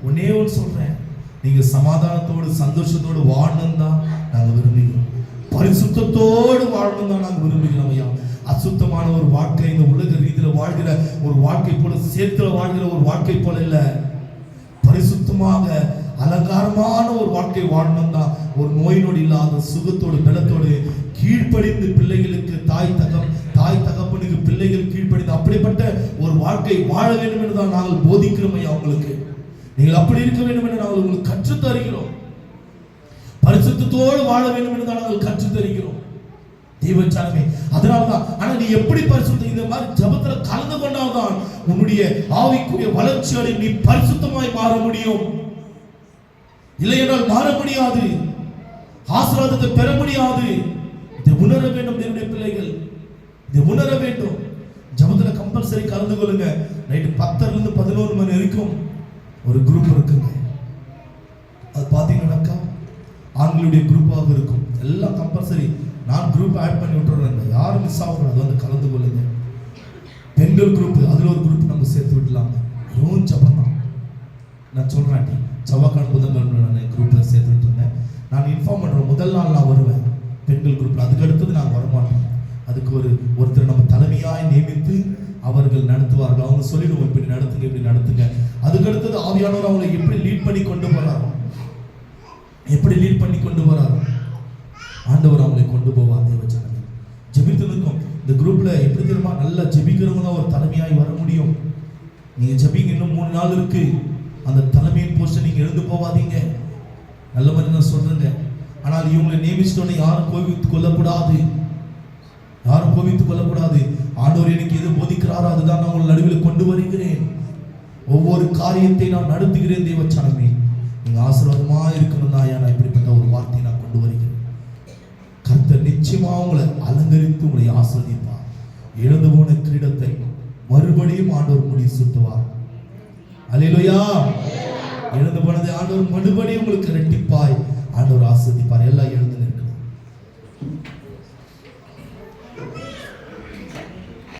ஒன்னே ஒன்று சொல்றேன், நீங்க சமாதானத்தோடு சந்தோஷத்தோடு வாழணும் தான் நாங்க விரும்புகிறோம். பரிசுத்தத்தோடு வாழணும் தான் நாங்க விரும்புகிறோம். ஐயா, அசுத்தமான ஒரு வாழ்க்கை, இந்த உலக ரீதியில வாழ்கிற ஒரு வாழ்க்கை போல, சேத்துல வாழ்கிற ஒரு வாழ்க்கை போல இல்ல, பரிசுத்தமாக அலங்காரமான ஒரு வாழ்க்கை வாழணும் தான். ஒரு நோயினோடு இல்லாத சுகத்தோடு பலத்தோடு கீழ்ப்படிந்து பிள்ளைகளுக்கு தாய் தகப்பனுக்கு பிள்ளைகள் கீழ்ப்படிந்து அப்படிப்பட்ட ஒரு வாழ்க்கை வாழ வேண்டும் என்று தான் நாங்கள் போதிக்கிறோம். ஐயா, உங்களுக்கு நீங்கள் அப்படி இருக்க வேண்டும் என்று நாங்கள் உங்களுக்கு கற்றுத் தருகிறோம். பரிசுத்தத்தோடு வாழ வேண்டும் என்று தான் நாங்கள் கற்றுத் தருகிறோம். தெய்வச்சானமே, அதனால்தான். ஆனா நீ எப்படி பரிசுத்த இந்த மாதிரி ஜபத்துல கலந்து கொண்டால்தான் உன்னுடைய ஆவிக்குரிய வளர்ச்சியோடு நீ பரிசுத்தமாய் மாற முடியும். இல்லை என்றால் மாற முடியாது, ஆசீர்வாதத்தை பெற முடியாது. இதை உணர வேண்டும் தேவனுடைய பிள்ளைகள், இதை உணர வேண்டும். ஜபத்துல கம்பல்சரி கலந்து கொள்ளுங்க. நைட்டு 10 to 11 மணி வரைக்கும் ஒரு குரூப் இருக்குங்க. அது பாத்தீங்கன்னாக்கா ஆண்களுடைய குரூப்பாக இருக்கும். எல்லாம் கம்பல்சரி நான் குரூப் ஆட் பண்ணி விட்டுறேன், யாரும் மிஸ் ஆகக்கூடாது, வந்து கலந்து கொள்ளுங்க. பெண்கள் குரூப், அதுல ஒரு குரூப் நம்ம சேர்த்து விடலாங்க. வெறும் ஜபம் தான். நான் சொல்றேன், செவ்வாய்க்கிழமை புதன்கிழமை நான் குரூப்ல சேர்த்துட்டு இருந்தேன். நான் இன்ஃபார்ம் பண்றேன், முதல் நாள் நான் வருவேன் பெண்கள் குரூப்ல, அதுக்கு அடுத்தது நான் வரமாட்டேன். அதுக்கு ஒருத்தர் நம்ம தலைமையாய் நியமித்து அவர்கள் நடத்துவார்கள். அவங்க சொல்லிடுவோம், இப்படி நடத்துங்க, இப்படி நடத்துங்க. அதுக்கு அடுத்தது ஆவியானவர் அவங்களை எப்படி லீட் பண்ணி கொண்டு போறாரோ, எப்படி லீட் பண்ணி கொண்டு வராரோ ஆண்டவர் அவங்களை கொண்டு போவார். தேவச்சனமே, ஜெபித்து நிற்கும். இந்த குரூப்ல எப்படி தெரியுமா, நல்லா ஜெபிக்கிறவங்க தான் ஒரு தலைமையாய் வர முடியும். நீங்க ஜெபிங்க, இன்னும் 3 நாள் இருக்கு. அந்த தலைமையின் போஸ்ட் நீங்க எழுந்து போவாதீங்க. நல்ல மாதிரி நான் சொல்றேங்க. ஆனால் இவங்களை நியமிச்சிட்டோன்னு யாரும் கோபித்துக் கொள்ளக்கூடாது, யாரும் கோபித்துக் கொள்ளக்கூடாது. ஆண்டவர் எனக்கு எது போதிக்கிறாரோ அதுதான் நான் உங்கள் நடுவில் கொண்டு வருகிறேன். ஒவ்வொரு காரியத்தை நான் நடத்துகிறேன். தேவச்சனமே, நீங்க ஆசீர்வாதமா இருக்கணும் தான் நான் இப்படிப்பட்ட ஒரு வார்த்தையை நான் கொண்டு வருகிறேன். கர்த்தர் நிச்சயமா உங்களை அலங்கரித்து உங்களை ஆசீர்வதிப்பார். இழந்து போன கிரீடத்தை மறுபடியும் ஆண்டவர் முடி சுட்டுவார். அல்லேலூயா. எழுந்து போனதை ஆண்டவர் மறுபடியும் உங்களுக்கு இரட்டிப்பாய் ஆண்டவர் ஆசீர்வதிப்பார். எல்லாம் எழுந்து நிற்கலாம்.